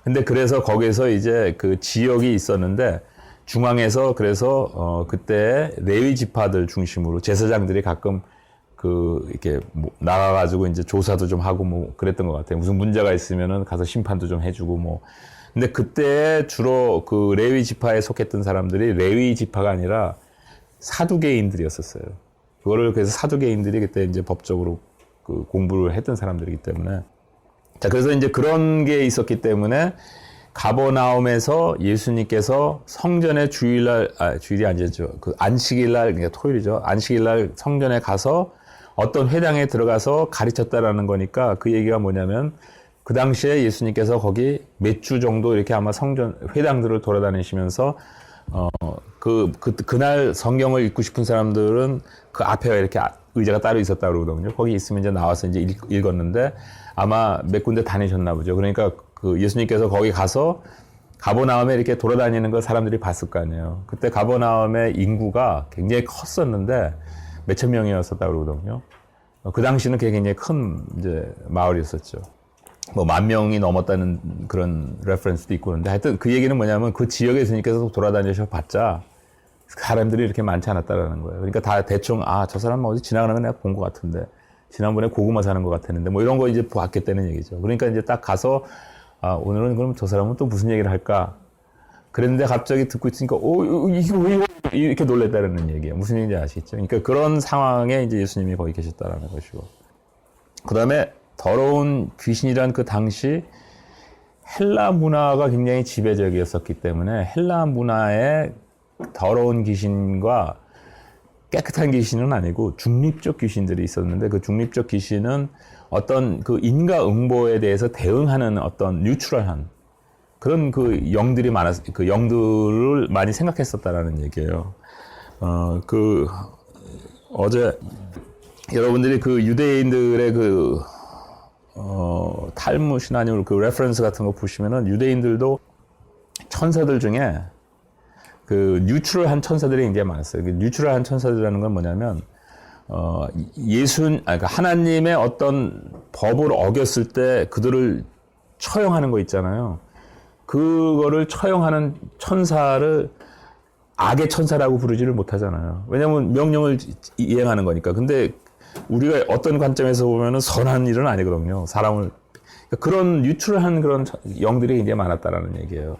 근데 그래서 거기서 이제 그 지역이 있었는데, 중앙에서 그래서, 그때 레위 지파들 중심으로 제사장들이 가끔 이렇게 나가가지고 이제 조사도 좀 하고 뭐 그랬던 것 같아요. 무슨 문제가 있으면은 가서 심판도 좀 해주고 뭐. 근데 그때 주로 그 레위 지파에 속했던 사람들이 레위 지파가 아니라 사두개인들이었었어요. 그거를 그래서 사두개인들이 그때 이제 법적으로 그 공부를 했던 사람들이기 때문에. 자, 그래서 이제 그런 게 있었기 때문에 가버나움에서 예수님께서 성전에 주일이 아니죠. 그 안식일날, 그러니까 토요일이죠. 안식일날 성전에 가서 어떤 회당에 들어가서 가르쳤다라는 거니까 그 얘기가 뭐냐면 그 당시에 예수님께서 거기 몇 주 정도 이렇게 아마 회당들을 돌아다니시면서, 그날 성경을 읽고 싶은 사람들은 그 앞에 이렇게 의자가 따로 있었다고 그러거든요. 거기 있으면 이제 나와서 이제 읽었는데 아마 몇 군데 다니셨나 보죠. 그러니까 그 예수님께서 거기 가서 가버나움에 이렇게 돌아다니는 걸 사람들이 봤을 거 아니에요. 그때 가버나움의 인구가 굉장히 컸었는데 몇천 명이었었다고 그러거든요. 그 당시는 그게 굉장히 큰 이제 마을이었었죠. 뭐 10,000명이 넘었다는 그런 레퍼런스도 있고 그런데 하여튼 그 얘기는 뭐냐면 그 지역에 예수님께서 돌아다니셔 봤자 사람들이 이렇게 많지 않았다라는 거예요. 그러니까 다 대충 저 사람 어디 지나가는 거 내가 본 것 같은데 지난번에 고구마 사는 것 같았는데 뭐 이런 거 이제 봤겠다는 얘기죠. 그러니까 이제 딱 가서 오늘은 그럼 저 사람은 또 무슨 얘기를 할까? 그랬는데 갑자기 듣고 있으니까 이거 왜 이렇게 놀랬다는 얘기예요. 무슨 얘기인지 아시겠죠? 그러니까 그런 상황에 이제 예수님이 거기 계셨다라는 것이고. 그다음에 더러운 귀신이란 그 당시 헬라 문화가 굉장히 지배적이었었기 때문에 헬라 문화의 더러운 귀신과 깨끗한 귀신은 아니고 중립적 귀신들이 있었는데 그 중립적 귀신은 어떤 그 인과응보에 대해서 대응하는 어떤 뉴트럴한 그런 그 영들이 그 영들을 많이 생각했었다라는 얘기예요. 어제 여러분들이 그 유대인들의 탈무드나 아니면 그 레퍼런스 같은 거 보시면은 유대인들도 천사들 중에 그 뉴트럴한 천사들이 굉장히 많았어요. 그 뉴트럴한 천사들이라는 건 뭐냐면 그러니까 하나님의 어떤 법을 어겼을 때 그들을 처형하는 거 있잖아요. 그거를 처형하는 천사를 악의 천사라고 부르지를 못하잖아요. 왜냐하면 명령을 이행하는 거니까. 근데 우리가 어떤 관점에서 보면은 선한 일은 아니거든요. 사람을 그런 뉴트럴한 그런 영들이 굉장히 많았다라는 얘기예요.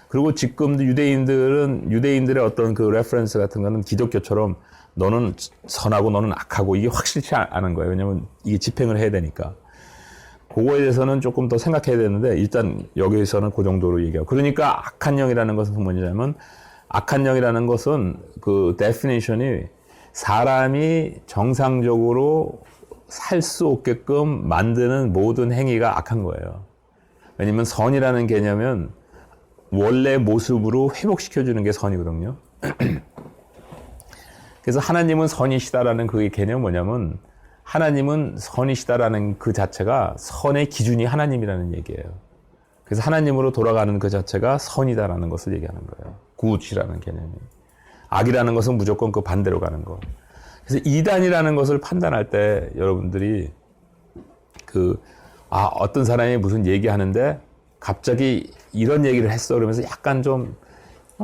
그리고 지금도 유대인들의 어떤 그 레퍼런스 같은 거는 기독교처럼 너는 선하고 너는 악하고 이게 확실치 않은 거예요. 왜냐하면 이게 집행을 해야 되니까. 그거에 대해서는 조금 더 생각해야 되는데 일단 여기에서는 그 정도로 얘기하고. 그러니까 악한 영이라는 것은 뭐냐면 악한 영이라는 것은 그 데피니션이 사람이 정상적으로 살 수 없게끔 만드는 모든 행위가 악한 거예요. 왜냐면 선이라는 개념은 원래 모습으로 회복시켜주는 게 선이거든요. 그래서 하나님은 선이시다라는 그 개념은 뭐냐면 하나님은 선이시다라는 그 자체가 선의 기준이 하나님이라는 얘기예요. 그래서 하나님으로 돌아가는 그 자체가 선이다라는 것을 얘기하는 거예요. 굿이라는 개념이. 악이라는 것은 무조건 그 반대로 가는 거. 그래서 이단이라는 것을 판단할 때 여러분들이 어떤 사람이 무슨 얘기하는데 갑자기 이런 얘기를 했어 그러면서 약간 좀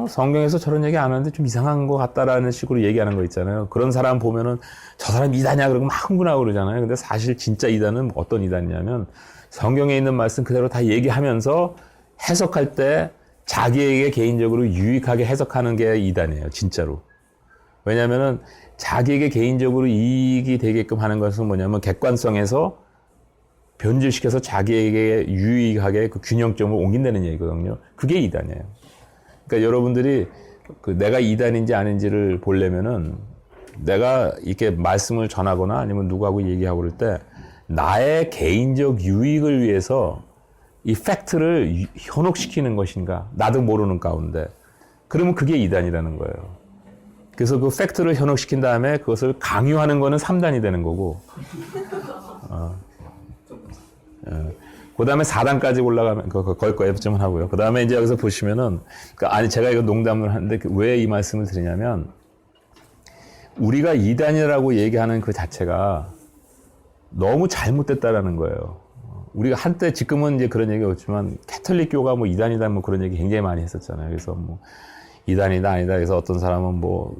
성경에서 저런 얘기 안 하는데 좀 이상한 것 같다라는 식으로 얘기하는 거 있잖아요. 그런 사람 보면은 저 사람 이단이야 그러고 막 흥분하고 그러잖아요. 근데 사실 진짜 이단은 어떤 이단이냐면 성경에 있는 말씀 그대로 다 얘기하면서 해석할 때 자기에게 개인적으로 유익하게 해석하는 게 이단이에요. 진짜로. 왜냐면은 자기에게 개인적으로 이익이 되게끔 하는 것은 뭐냐면 객관성에서 변질시켜서 자기에게 유익하게 그 균형점을 옮긴다는 얘기거든요. 그게 이단이에요. 그러니까 여러분들이 내가 이단인지 아닌지를 보려면은 내가 이렇게 말씀을 전하거나 아니면 누구하고 얘기하고 그럴 때 나의 개인적 유익을 위해서 이 팩트를 현혹시키는 것인가 나도 모르는 가운데 그러면 그게 이단이라는 거예요. 그래서 그 팩트를 현혹시킨 다음에 그것을 강요하는 거는 3단이 되는 거고 그 다음에 4단까지 올라가면, 거기까지 좀 하고요. 그 다음에 이제 여기서 보시면은, 제가 이거 농담을 하는데 왜 이 말씀을 드리냐면, 우리가 이단이라고 얘기하는 그 자체가 너무 잘못됐다라는 거예요. 우리가 한때 지금은 이제 그런 얘기가 없지만, 캐톨릭교가 뭐 이단이다 뭐 그런 얘기 굉장히 많이 했었잖아요. 그래서 뭐, 이단이다 아니다. 그래서 어떤 사람은 뭐,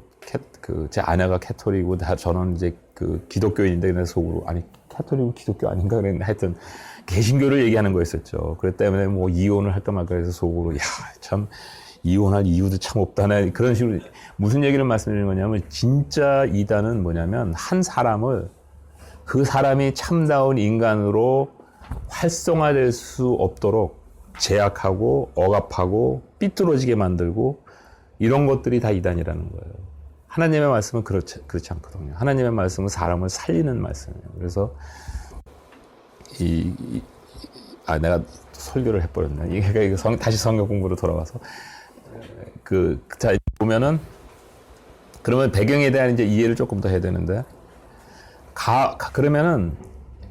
제 아내가 캐톨릭이고, 저는 이제 기독교인인데, 그냥 속으로, 아니, 캐톨릭은 기독교 아닌가? 그랬는데 하여튼, 개신교를 얘기하는 거였었죠. 그렇기 때문에 뭐 이혼을 할까 말까 해서 속으로 참 이혼할 이유도 참 없다네 그런 식으로 무슨 얘기를 말씀드리는 거냐면 진짜 이단은 뭐냐면 한 사람을 그 사람이 참다운 인간으로 활성화될 수 없도록 제약하고 억압하고 삐뚤어지게 만들고 이런 것들이 다 이단이라는 거예요. 하나님의 말씀은 그렇지 않거든요. 하나님의 말씀은 사람을 살리는 말씀이에요. 그래서 내가 설교를 해버렸네. 이게 다시 성경 공부로 돌아와서. 자, 보면은, 그러면 배경에 대한 이제 이해를 조금 더 해야 되는데, 그러면은,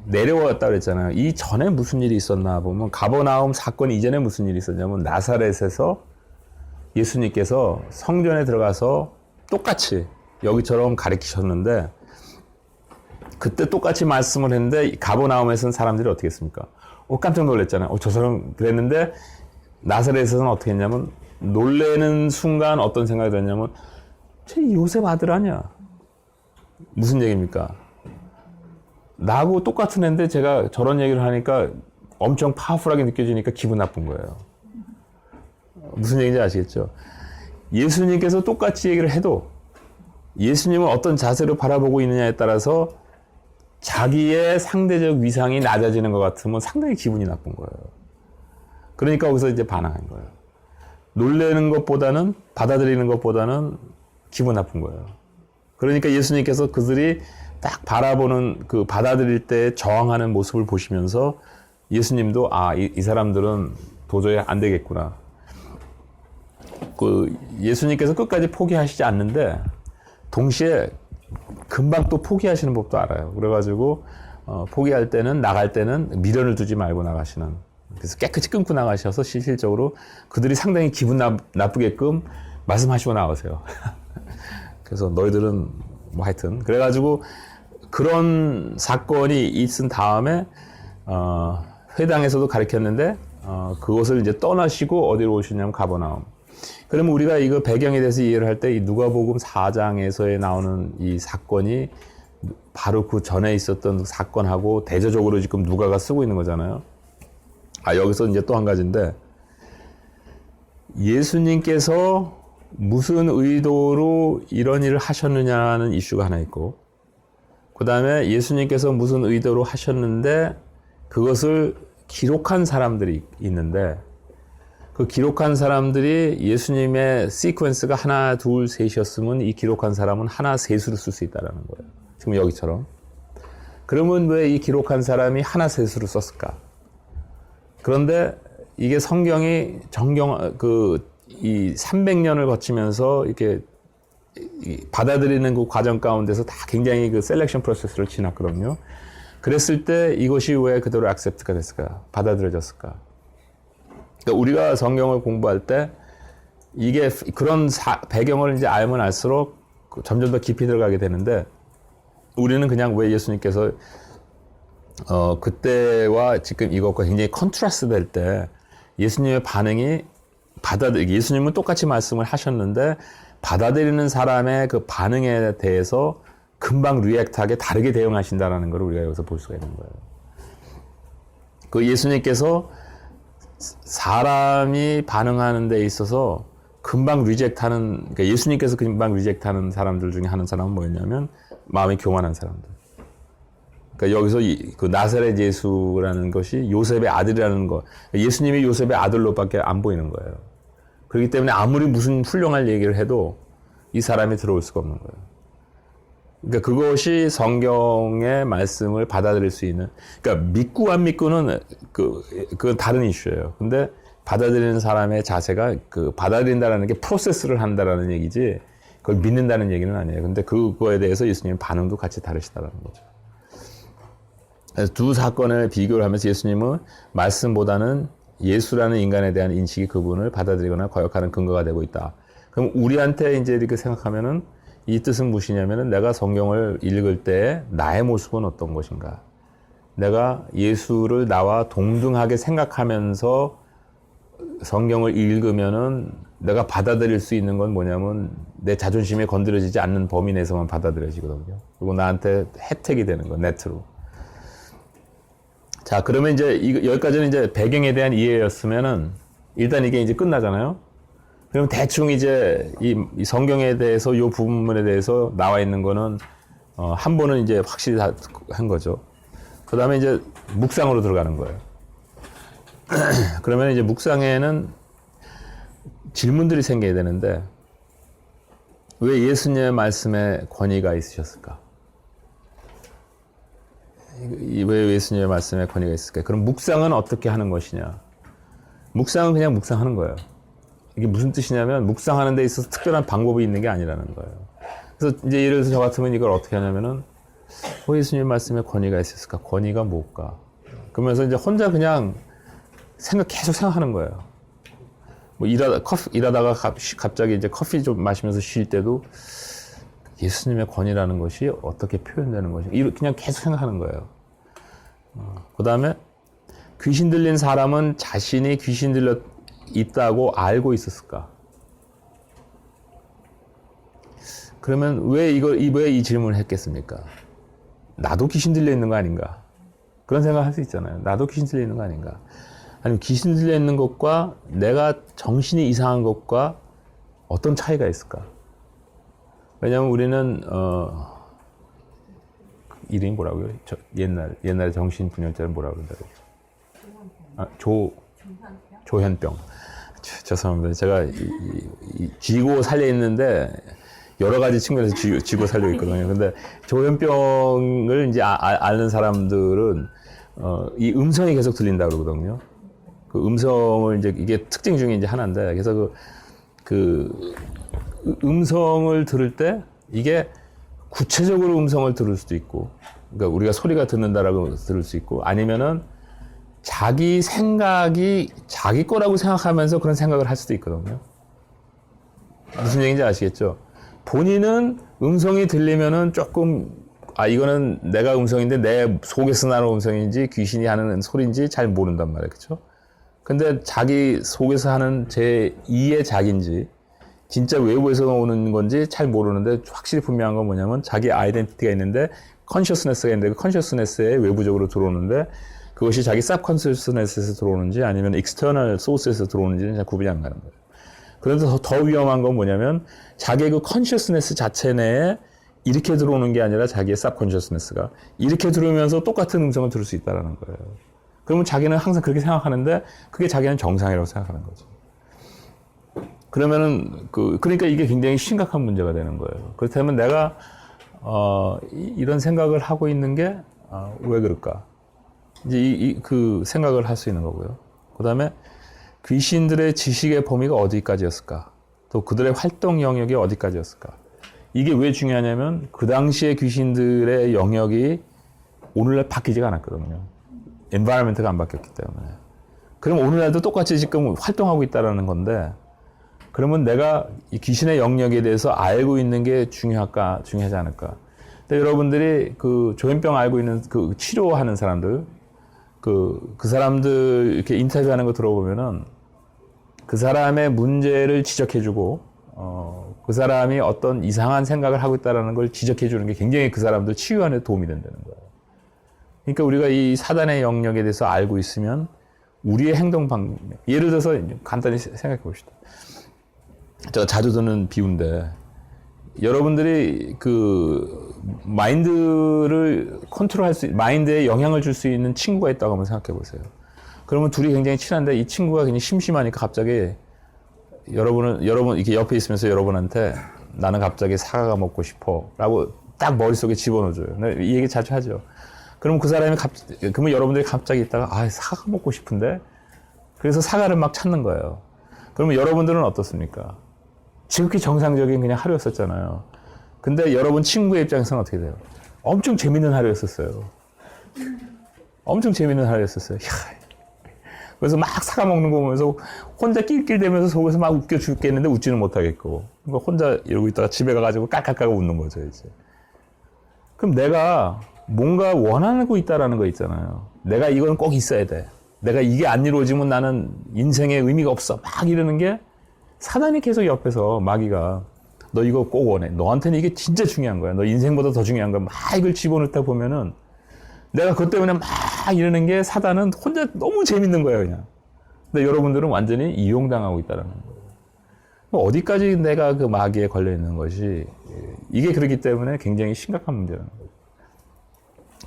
내려왔다 그랬잖아요. 이 전에 무슨 일이 있었나 보면, 가버나움 사건 이전에 무슨 일이 있었냐면, 나사렛에서 예수님께서 성전에 들어가서 똑같이 여기처럼 가르치셨는데, 그때 똑같이 말씀을 했는데 가버나움에서는 사람들이 어떻게 했습니까? 깜짝 놀랐잖아요. 저 사람 그랬는데 나사렛에서는 어떻게 했냐면 놀래는 순간 어떤 생각이 들었냐면 쟤 요셉 아들 아니야? 무슨 얘기입니까? 나하고 똑같은 애인데 제가 저런 얘기를 하니까 엄청 파워풀하게 느껴지니까 기분 나쁜 거예요. 무슨 얘기인지 아시겠죠? 예수님께서 똑같이 얘기를 해도 예수님은 어떤 자세로 바라보고 있느냐에 따라서 자기의 상대적 위상이 낮아지는 것 같으면 상당히 기분이 나쁜 거예요. 그러니까 거기서 이제 반항한 거예요. 놀래는 것보다는, 받아들이는 것보다는 기분 나쁜 거예요. 그러니까 예수님께서 그들이 딱 바라보는 그 받아들일 때 저항하는 모습을 보시면서 예수님도 이 사람들은 도저히 안 되겠구나. 그 예수님께서 끝까지 포기하시지 않는데 동시에 금방 또 포기하시는 법도 알아요. 그래가지고 포기할 때는, 나갈 때는 미련을 두지 말고 나가시는. 그래서 깨끗이 끊고 나가셔서 실질적으로 그들이 상당히 기분 나쁘게끔 말씀하시고 나오세요. 그래서 너희들은 뭐 하여튼 그래가지고 그런 사건이 있은 다음에 회당에서도 가르쳤는데 그것을 이제 떠나시고 어디로 오시냐면 가버나움. 그러면 우리가 이거 배경에 대해서 이해를 할 때 이 누가복음 4장에서에 나오는 이 사건이 바로 그 전에 있었던 사건하고 대조적으로 지금 누가가 쓰고 있는 거잖아요. 여기서 이제 또 한 가지인데 예수님께서 무슨 의도로 이런 일을 하셨느냐는 이슈가 하나 있고 그 다음에 예수님께서 무슨 의도로 하셨는데 그것을 기록한 사람들이 있는데 그 기록한 사람들이 예수님의 시퀀스가 하나, 둘, 셋이었으면 이 기록한 사람은 하나, 셋으로 쓸 수 있다는 거예요. 지금 여기처럼. 그러면 왜 이 기록한 사람이 하나, 셋으로 썼을까? 그런데 이게 성경이 이 300년을 거치면서 이렇게 받아들이는 그 과정 가운데서 다 굉장히 그 셀렉션 프로세스를 지났거든요. 그랬을 때 이것이 왜 그대로 액셉트가 됐을까? 받아들여졌을까? 그러니까 우리가 성경을 공부할 때 이게 그런 배경을 이제 알면 알수록 점점 더 깊이 들어가게 되는데 우리는 그냥 왜 예수님께서 그때와 지금 이것과 굉장히 컨트라스트 될 때 예수님의 반응이 예수님은 똑같이 말씀을 하셨는데 받아들이는 사람의 그 반응에 대해서 금방 리액트하게 다르게 대응하신다는 걸 우리가 여기서 볼 수가 있는 거예요. 그 예수님께서 사람이 반응하는 데 있어서 금방 리젝트하는, 그러니까 예수님께서 금방 리젝트하는 사람들 중에 하는 사람은 뭐였냐면 마음이 교만한 사람들. 그러니까 여기서 그 나사렛 예수라는 것이 요셉의 아들이라는 거, 예수님이 요셉의 아들로밖에 안 보이는 거예요. 그렇기 때문에 아무리 무슨 훌륭한 얘기를 해도 이 사람이 들어올 수가 없는 거예요. 그러니까 그것이 성경의 말씀을 받아들일 수 있는, 그러니까 믿고 안 믿고는 그건 다른 이슈예요. 근데 받아들이는 사람의 자세가 받아들인다는 게 프로세스를 한다라는 얘기지, 그걸 믿는다는 얘기는 아니에요. 근데 그거에 대해서 예수님 반응도 같이 다르시다는 거죠. 그래서 두 사건을 비교를 하면서 예수님은 말씀보다는 예수라는 인간에 대한 인식이 그분을 받아들이거나 거역하는 근거가 되고 있다. 그럼 우리한테 이제 이렇게 생각하면은 이 뜻은 무엇이냐면은 내가 성경을 읽을 때 나의 모습은 어떤 것인가? 내가 예수를 나와 동등하게 생각하면서 성경을 읽으면은 내가 받아들일 수 있는 건 뭐냐면 내 자존심이 건드려지지 않는 범위 내에서만 받아들여지거든요. 그리고 나한테 혜택이 되는 거, 네트로. 자, 그러면 이제 여기까지는 이제 배경에 대한 이해였으면은 일단 이게 이제 끝나잖아요. 그럼 대충 이제 이 성경에 대해서 이 부분에 대해서 나와 있는 거는 한 번은 이제 확실히 다 한 거죠. 그 다음에 이제 묵상으로 들어가는 거예요. 그러면 이제 묵상에는 질문들이 생겨야 되는데 왜 예수님의 말씀에 권위가 있으셨을까? 왜 예수님의 말씀에 권위가 있을까? 그럼 묵상은 어떻게 하는 것이냐? 묵상은 그냥 묵상하는 거예요. 이게 무슨 뜻이냐면 묵상하는 데 있어서 특별한 방법이 있는 게 아니라는 거예요. 그래서 이제 예를 들어서 저 같으면 이걸 어떻게 하냐면은 예수님 말씀에 권위가 있었을까? 권위가 뭘까? 그러면서 이제 혼자 그냥 계속 생각하는 거예요. 뭐 일하다가 갑자기 이제 커피 좀 마시면서 쉴 때도 예수님의 권위라는 것이 어떻게 표현되는 것이 그냥 계속 생각하는 거예요. 그 다음에 귀신 들린 사람은 자신이 귀신 들려 있다고 알고 있었을까? 그러면 왜 이 질문을 했겠습니까? 나도 귀신 들려 있는 거 아닌가? 그런 생각을 할 수 있잖아요. 나도 귀신 들려 있는 거 아닌가? 아니면 귀신 들려 있는 것과 내가 정신이 이상한 것과 어떤 차이가 있을까? 왜냐하면 우리는 이름이 뭐라고요? 옛날에 정신분열자를 뭐라고 그런다고 그랬죠? 조현병. 죄송합니다. 제가 쥐고 살려 있는데 여러 가지 측면에서 쥐고 살려 있거든요. 근데 조현병을 이제 아는 사람들은 이 음성이 계속 들린다고 그러거든요. 그 음성을 이제 이게 특징 중에 이제 하나인데, 그래서 그 음성을 들을 때 이게 구체적으로 음성을 들을 수도 있고, 그러니까 우리가 소리가 듣는다라고 들을 수 있고, 아니면은 자기 생각이 자기 거라고 생각하면서 그런 생각을 할 수도 있거든요. 무슨 얘기인지 아시겠죠? 본인은 음성이 들리면은 조금, 이거는 내가 음성인데 내 속에서 나는 음성인지 귀신이 하는 소리인지 잘 모른단 말이에요. 그쵸? 근데 자기 속에서 하는 제2의 자기인지 진짜 외부에서 오는 건지 잘 모르는데 확실히 분명한 건 뭐냐면 자기 아이덴티티가 있는데 컨셔스네스가 있는데 그 컨셔스네스에 외부적으로 들어오는데 그것이 자기 sabconsciousness에서 들어오는지 아니면 external source에서 들어오는지는 잘 구분이 안 가는 거예요. 그런데 더 위험한 건 뭐냐면 자기의 그 컨셔스네스 자체 내에 이렇게 들어오는 게 아니라 자기의 sabconsciousness가 이렇게 들어오면서 똑같은 음성을 들을 수 있다는 거예요. 그러면 자기는 항상 그렇게 생각하는데 그게 자기는 정상이라고 생각하는 거죠. 그러면은 그러니까 이게 굉장히 심각한 문제가 되는 거예요. 그렇다면 내가 이런 생각을 하고 있는 게 왜 그럴까? 이제 그 생각을 할 수 있는 거고요. 그다음에 귀신들의 지식의 범위가 어디까지였을까? 또 그들의 활동 영역이 어디까지였을까? 이게 왜 중요하냐면 그 당시에 귀신들의 영역이 오늘날 바뀌지가 않았거든요. 엔바이러먼트가 안 바뀌었기 때문에. 그럼 오늘날도 똑같이 지금 활동하고 있다는 건데, 그러면 내가 이 귀신의 영역에 대해서 알고 있는 게 중요하지 않을까? 근데 여러분들이 그 조현병 알고 있는 그 치료하는 사람들, 그 사람들 이렇게 인터뷰하는 거 들어보면은 그 사람의 문제를 지적해주고, 그 사람이 어떤 이상한 생각을 하고 있다는 걸 지적해주는 게 굉장히 그 사람들 치유하는 데 도움이 된다는 거예요. 그러니까 우리가 이 사단의 영역에 대해서 알고 있으면 우리의 행동 방법, 예를 들어서 간단히 생각해 봅시다. 제가 자주 듣는 비유인데, 여러분들이 그 마인드를 컨트롤할 마인드에 영향을 줄 수 있는 친구가 있다고 한번 생각해 보세요. 그러면 둘이 굉장히 친한데 이 친구가 굉장히 심심하니까 갑자기 여러분 이렇게 옆에 있으면서 여러분한테 나는 갑자기 사과가 먹고 싶어 라고 딱 머릿속에 집어넣어줘요. 이 얘기 자주 하죠. 그럼 그 사람이 그러면 여러분들이 갑자기 있다가 사과 먹고 싶은데, 그래서 사과를 막 찾는 거예요. 그러면 여러분들은 어떻습니까? 지극히 정상적인 그냥 하루였었잖아요. 근데 여러분 친구의 입장에서는 어떻게 돼요? 엄청 재밌는 하루였었어요. 엄청 재밌는 하루였었어요. 그래서 막 사과 먹는 거 보면서 혼자 낄낄대면서 속에서 막 웃겨 죽겠는데 웃지는 못하겠고, 그러니까 혼자 이러고 있다가 집에 가가지고 깔깔깔 웃는 거죠, 이제. 그럼 내가 뭔가 원하고 있다라는 거 있잖아요. 내가 이건 꼭 있어야 돼. 내가 이게 안 이루어지면 나는 인생에 의미가 없어. 막 이러는 게 사단이 계속 옆에서 마귀가 너 이거 꼭 원해. 너한테는 이게 진짜 중요한 거야. 너 인생보다 더 중요한 거야. 막 이걸 집어넣다 보면은 내가 그것 때문에 막 이러는 게 사단은 혼자 너무 재밌는 거예요, 그냥. 근데 여러분들은 완전히 이용당하고 있다는 거예요. 어디까지 내가 그 마귀에 걸려 있는 것이, 이게 그렇기 때문에 굉장히 심각한 문제라는 거예요.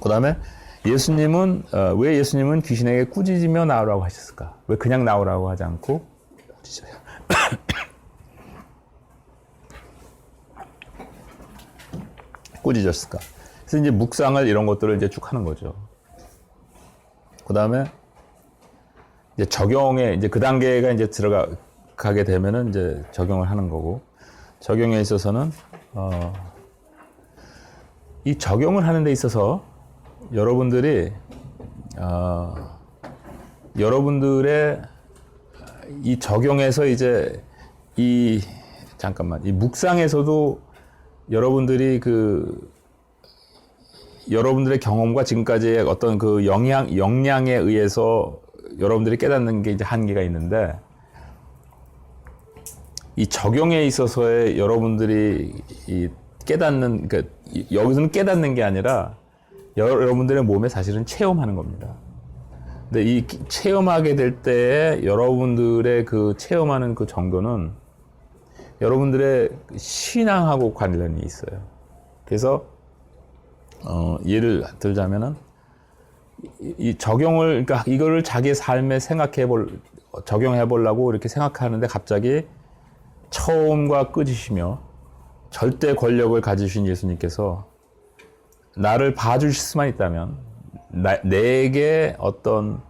그 다음에 예수님은, 왜 예수님은 귀신에게 꾸짖으며 나오라고 하셨을까? 왜 그냥 나오라고 하지 않고, 꾸짖었을까? 그래서 이제 묵상을 이런 것들을 이제 쭉 하는 거죠. 그 다음에 이제 적용에, 이제 그 단계가 이제 들어가게 되면은 이제 적용을 하는 거고, 적용에 있어서는, 이 적용을 하는 데 있어서 여러분들이, 여러분들의 이 적용에서 이제 이 묵상에서도 여러분들이 여러분들의 경험과 지금까지의 어떤 그 역량에 의해서 여러분들이 깨닫는 게 이제 한계가 있는데, 이 적용에 있어서의 여러분들이 이 깨닫는, 그러니까 여기서는 깨닫는 게 아니라 여러분들의 몸에 사실은 체험하는 겁니다. 근데 이 체험하게 될 때에 여러분들의 그 체험하는 그 정도는 여러분들의 신앙하고 관련이 있어요. 그래서 예를 들자면은 이 적용을, 그러니까 이거를 자기의 삶에 적용해 보려고 이렇게 생각하는데 갑자기 처음과 끝이시며 절대 권력을 가지신 예수님께서 나를 봐주실 수만 있다면 내게 어떤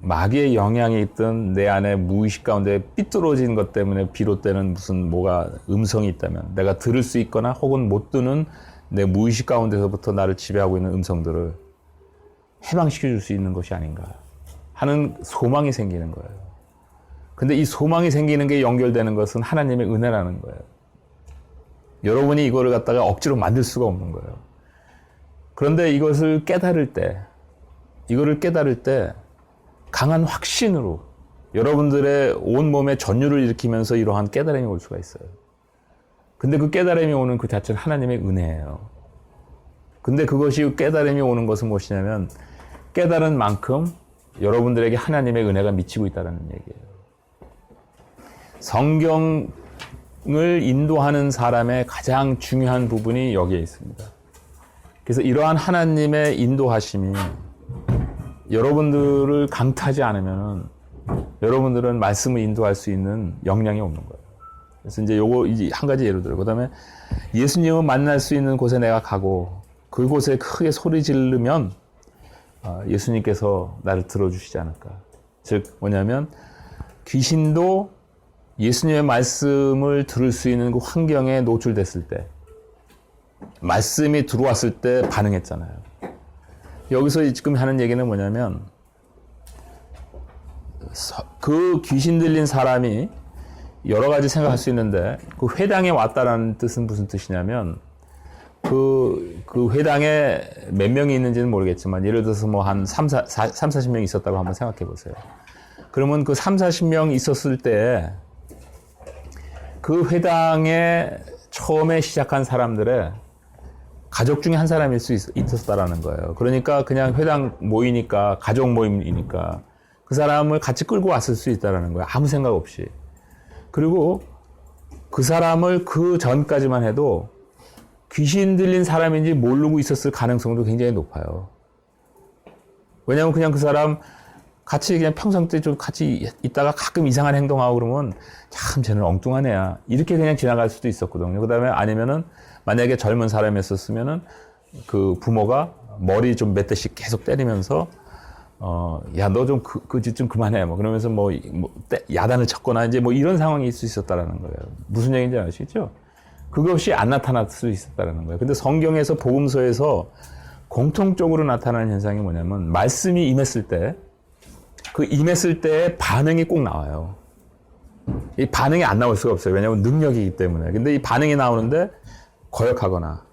마귀의 영향이 있든 내 안에 무의식 가운데 삐뚤어진 것 때문에 비롯되는 무슨 뭐가 음성이 있다면 내가 들을 수 있거나 혹은 못 듣는 내 무의식 가운데서부터 나를 지배하고 있는 음성들을 해방시켜 줄 수 있는 것이 아닌가 하는 소망이 생기는 거예요. 근데 이 소망이 생기는 게 연결되는 것은 하나님의 은혜라는 거예요. 여러분이 이거를 갖다가 억지로 만들 수가 없는 거예요. 그런데 이거를 깨달을 때 강한 확신으로 여러분들의 온몸에 전율을 일으키면서 이러한 깨달음이 올 수가 있어요. 근데 그 깨달음이 오는 그 자체는 하나님의 은혜예요. 근데 그것이 깨달음이 오는 것은 무엇이냐면 깨달은 만큼 여러분들에게 하나님의 은혜가 미치고 있다는 얘기예요. 성경을 인도하는 사람의 가장 중요한 부분이 여기에 있습니다. 그래서 이러한 하나님의 인도하심이 여러분들을 강타하지 않으면 여러분들은 말씀을 인도할 수 있는 역량이 없는 거예요. 그래서 이제 요거 이제 한 가지 예를 들어요. 그다음에 예수님을 만날 수 있는 곳에 내가 가고 그곳에 크게 소리 지르면 예수님께서 나를 들어주시지 않을까. 즉 뭐냐면 귀신도 예수님의 말씀을 들을 수 있는 그 환경에 노출됐을 때 말씀이 들어왔을 때 반응했잖아요. 여기서 지금 하는 얘기는 뭐냐면 그 귀신 들린 사람이 여러 가지 생각할 수 있는데 그 회당에 왔다라는 뜻은 무슨 뜻이냐면 그 회당에 몇 명이 있는지는 모르겠지만 예를 들어서 뭐 한 40명 있었다고 한번 생각해 보세요. 그러면 그 40명 있었을 때 그 회당에 처음에 시작한 사람들의 가족 중에 한 사람일 수 있었다라는 거예요. 그러니까 그냥 회당 모이니까 가족 모임이니까 그 사람을 같이 끌고 왔을 수 있다라는 거예요. 아무 생각 없이. 그리고 그 사람을 그 전까지만 해도 귀신 들린 사람인지 모르고 있었을 가능성도 굉장히 높아요. 왜냐하면 그냥 그 사람 같이 그냥 평상 때 좀 같이 있다가 가끔 이상한 행동하고 그러면 참 쟤는 엉뚱한 애야. 이렇게 그냥 지나갈 수도 있었거든요. 그 다음에 아니면은 만약에 젊은 사람이었으면은 그 부모가 머리 좀 몇 대씩 계속 때리면서 야, 너 좀 그 짓 좀 그만해. 뭐 그러면서 야단을 쳤거나 이제 뭐 이런 상황이 있을 수 있었다라는 거예요. 무슨 얘기인지 아시죠? 그것이 안 나타날 수 있었다라는 거예요. 근데 성경에서 복음서에서 공통적으로 나타나는 현상이 뭐냐면 말씀이 임했을 때 그 임했을 때의 반응이 꼭 나와요. 이 반응이 안 나올 수가 없어요. 왜냐하면 능력이기 때문에. 근데 이 반응이 나오는데 거역하거나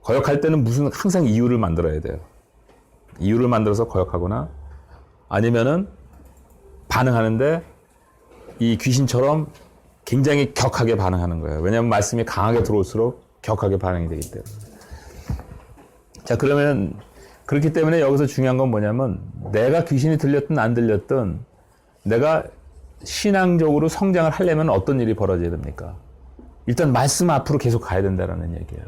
거역할 때는 항상 이유를 만들어야 돼요. 이유를 만들어서 거역하거나 아니면은 반응하는데 이 귀신처럼 굉장히 격하게 반응하는 거예요. 왜냐하면 말씀이 강하게 들어올수록 격하게 반응이 되기 때문에. 자, 그러면 그렇기 때문에 여기서 중요한 건 뭐냐면 내가 귀신이 들렸든 안 들렸든 내가 신앙적으로 성장을 하려면 어떤 일이 벌어져야 됩니까? 일단 말씀 앞으로 계속 가야 된다는 얘기예요.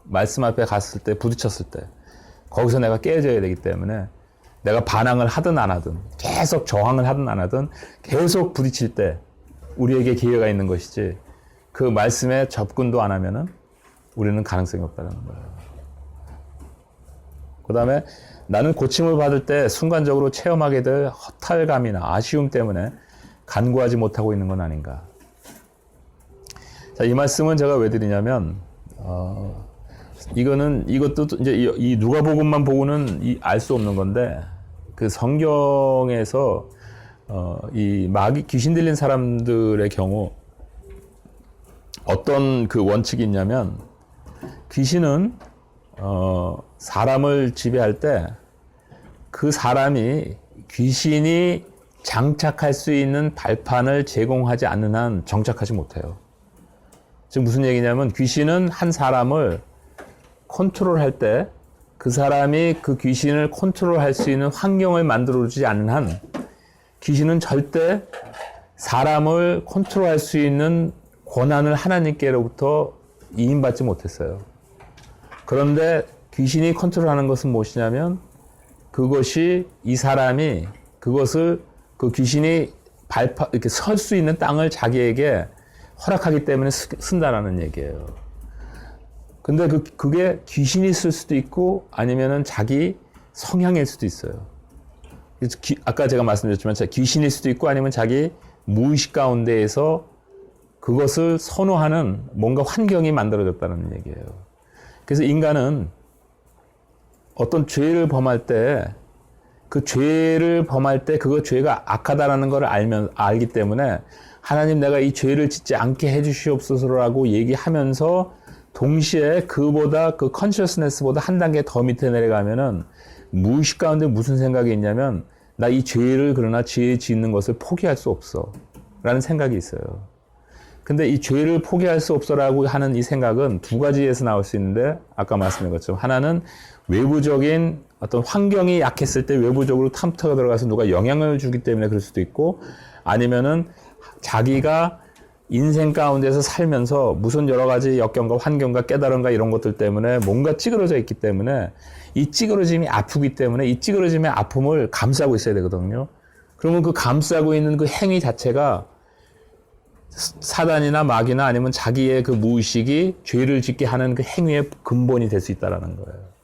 말씀 앞에 갔을 때, 부딪혔을 때 거기서 내가 깨져야 되기 때문에 내가 반항을 하든 안 하든 계속 저항을 하든 안 하든 계속 부딪힐 때 우리에게 기회가 있는 것이지 그 말씀에 접근도 안 하면은 우리는 가능성이 없다는 거예요. 그 다음에 나는 고침을 받을 때 순간적으로 체험하게 될 허탈감이나 아쉬움 때문에 간구하지 못하고 있는 건 아닌가. 자, 이 말씀은 제가 왜 드리냐면, 이것도 이제 이 누가복음만 보고는 알 수 없는 건데, 그 성경에서, 이 귀신 들린 사람들의 경우, 어떤 그 원칙이 있냐면, 귀신은, 사람을 지배할 때 그 사람이 귀신이 장착할 수 있는 발판을 제공하지 않는 한 정착하지 못해요. 즉 무슨 얘기냐면 귀신은 한 사람을 컨트롤할 때 그 사람이 그 귀신을 컨트롤할 수 있는 환경을 만들어주지 않는 한 귀신은 절대 사람을 컨트롤할 수 있는 권한을 하나님께로부터 이임받지 못했어요. 그런데 귀신이 컨트롤하는 것은 무엇이냐면 그것이 이 사람이 그것을 그 귀신이 이렇게 설 수 있는 땅을 자기에게 허락하기 때문에 쓴다라는 얘기예요. 근데 그게 귀신이 있을 수도 있고 아니면은 자기 성향일 수도 있어요. 아까 제가 말씀드렸지만 귀신일 수도 있고 아니면 자기 무의식 가운데에서 그것을 선호하는 뭔가 환경이 만들어졌다는 얘기예요. 그래서 인간은 어떤 죄를 범할 때 그 죄를 범할 때 그 죄가 악하다라는 걸 알기 때문에 하나님 내가 이 죄를 짓지 않게 해주시옵소서라고 얘기하면서 동시에 그보다 그 컨셔스네스보다 한 단계 더 밑에 내려가면은 무의식 가운데 무슨 생각이 있냐면 나 이 죄를 그러나 죄 짓는 것을 포기할 수 없어 라는 생각이 있어요. 근데 이 죄를 포기할 수 없어라고 하는 이 생각은 두 가지에서 나올 수 있는데 아까 말씀드린 것처럼 하나는 외부적인 어떤 환경이 약했을 때 외부적으로 탐터가 들어가서 누가 영향을 주기 때문에 그럴 수도 있고 아니면은 자기가 인생 가운데서 살면서 무슨 여러 가지 역경과 환경과 깨달음과 이런 것들 때문에 뭔가 찌그러져 있기 때문에 이 찌그러짐이 아프기 때문에 이 찌그러짐의 아픔을 감싸고 있어야 되거든요. 그러면 그 감싸고 있는 그 행위 자체가 사단이나 마귀나 아니면 자기의 그 무의식이 죄를 짓게 하는 그 행위의 근본이 될 수 있다는 거예요.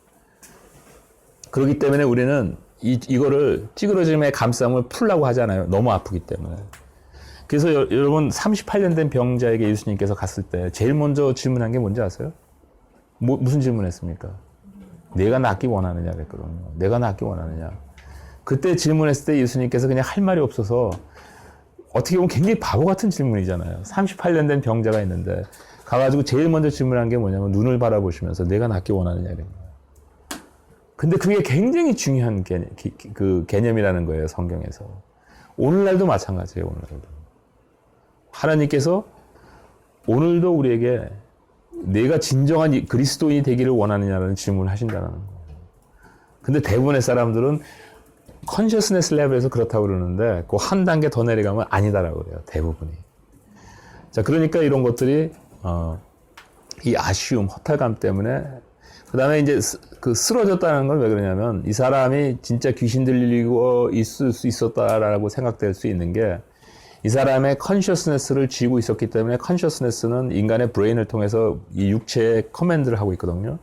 그렇기 때문에 우리는 이거를 찌그러짐의 감싸움을 풀라고 하잖아요. 너무 아프기 때문에. 그래서 여러분 38년 된 병자에게 예수님께서 갔을 때 제일 먼저 질문한 게 뭔지 아세요? 무슨 질문했습니까? 내가 낫기 원하느냐 그랬거든요. 내가 낫기 원하느냐. 그때 질문했을 때 예수님께서 그냥 할 말이 없어서 어떻게 보면 굉장히 바보 같은 질문이잖아요. 38년 된 병자가 있는데 가가지고 제일 먼저 질문한 게 뭐냐면 눈을 바라보시면서 내가 낫기 원하느냐 이런 거예요. 근데 그게 굉장히 중요한 개념이라는 거예요. 성경에서. 오늘날도 마찬가지예요. 오늘날도. 하나님께서 오늘도 우리에게 내가 진정한 그리스도인이 되기를 원하느냐는 질문을 하신다는 거예요. 근데 대부분의 사람들은 컨셔스네스 레벨에서 그렇다고 그러는데 그 한 단계 더 내려가면 아니다라고 그래요. 대부분이. 자, 그러니까 이런 것들이 이 아쉬움, 허탈감 때문에 그 다음에 이제 쓰러졌다는 건 왜 그러냐면 이 사람이 진짜 귀신 들리고 있을 수 있었다라고 생각될 수 있는 게 이 사람의 컨셔스네스를 쥐고 있었기 때문에 컨셔스네스는 인간의 브레인을 통해서 이 육체에 커맨드를 하고 있거든요.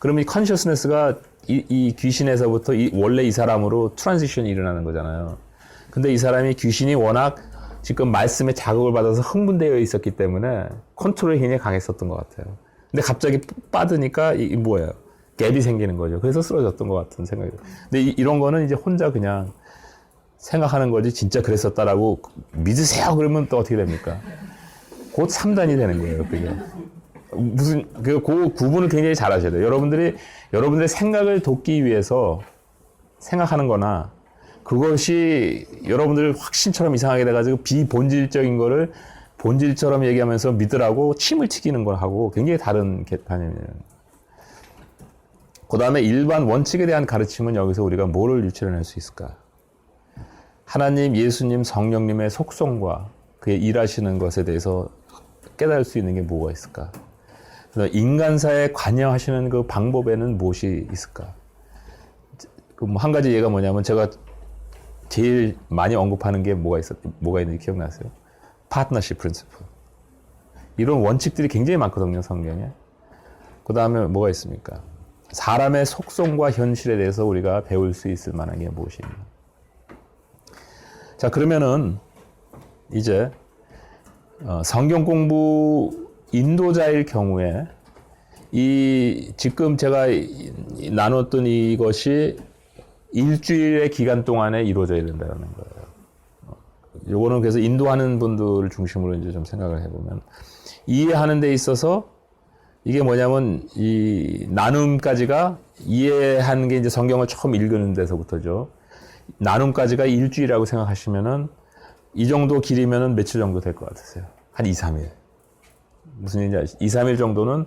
그러면 이 컨셔스네스가 이 귀신에서부터 원래 이 사람으로 트랜지션이 일어나는 거잖아요. 근데 이 사람이 귀신이 워낙 지금 말씀에 자극을 받아서 흥분되어 있었기 때문에 컨트롤의 힘이 강했었던 것 같아요. 근데 갑자기 빠드니까 뭐예요? 갭이 생기는 거죠. 그래서 쓰러졌던 것 같은 생각이 들어요. 근데 이런 거는 이제 혼자 그냥 생각하는 거지 진짜 그랬었다라고 믿으세요 그러면 또 어떻게 됩니까? 곧 3단이 되는 거예요. 그게. 그 구분을 굉장히 잘 하셔야 돼요. 여러분들의 생각을 돕기 위해서 생각하는 거나 그것이 여러분들 확신처럼 이상하게 돼가지고 비본질적인 거를 본질처럼 얘기하면서 믿으라고 침을 튀기는 걸 하고 굉장히 다른 개념이에요. 그 다음에 일반 원칙에 대한 가르침은 여기서 우리가 뭐를 유출해낼 수 있을까? 하나님, 예수님, 성령님의 속성과 그의 일하시는 것에 대해서 깨달을 수 있는 게 뭐가 있을까? 인간사에 관여하시는 그 방법에는 무엇이 있을까? 한 가지 예가 뭐냐면 제가 제일 많이 언급하는 게 뭐가 있는지 기억나세요? 파트너십 프린시플. 이런 원칙들이 굉장히 많거든요, 성경에. 그 다음에 뭐가 있습니까? 사람의 속성과 현실에 대해서 우리가 배울 수 있을 만한 게 무엇이 있나? 자, 그러면은 이제 성경 공부 인도자일 경우에 지금 제가 나눴던 이것이 일주일의 기간 동안에 이루어져야 된다는 거예요. 요거는 그래서 인도하는 분들을 중심으로 이제 좀 생각을 해보면 이해하는 데 있어서 이게 뭐냐면 이 나눔까지가 이해하는 게 이제 성경을 처음 읽는 데서부터죠. 나눔까지가 일주일이라고 생각하시면은 이 정도 길이면은 며칠 정도 될 것 같으세요? 한 2, 3일. 무슨 얘기인지 아시죠? 2, 3일 정도는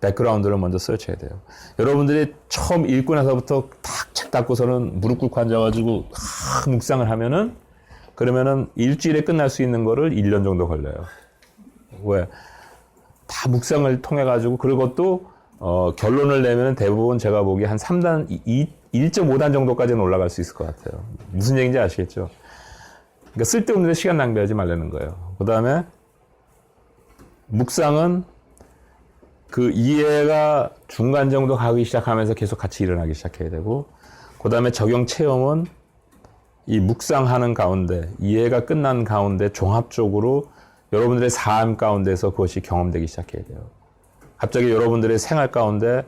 백그라운드를 먼저 서치해야 돼요. 여러분들이 처음 읽고 나서부터 탁 책 닫고서는 무릎 꿇고 앉아가지고 묵상을 하면은 그러면은 일주일에 끝날 수 있는 거를 1년 정도 걸려요. 왜? 다 묵상을 통해가지고 그것도 결론을 내면은 대부분 제가 보기에 한 3단, 1.5단 정도까지는 올라갈 수 있을 것 같아요. 무슨 얘기인지 아시겠죠? 그러니까 쓸데없는 데 시간 낭비하지 말라는 거예요. 그 다음에 묵상은 그 이해가 중간 정도 가기 시작하면서 계속 같이 일어나기 시작해야 되고, 그 다음에 적용 체험은 이 묵상하는 가운데, 이해가 끝난 가운데 종합적으로 여러분들의 삶 가운데서 그것이 경험되기 시작해야 돼요. 갑자기 여러분들의 생활 가운데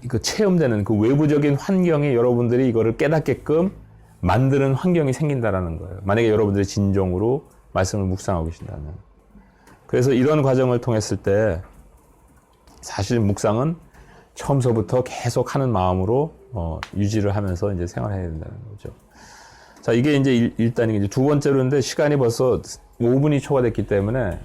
그 체험되는 그 외부적인 환경이 여러분들이 이거를 깨닫게끔 만드는 환경이 생긴다라는 거예요. 만약에 여러분들이 진정으로 말씀을 묵상하고 계신다면. 그래서 이런 과정을 통했을 때 사실 묵상은 처음서부터 계속 하는 마음으로 유지를 하면서 이제 생활해야 된다는 거죠. 자, 이게 이제 1단이고, 이제 두 번째로인데 시간이 벌써 5분이 초과됐기 때문에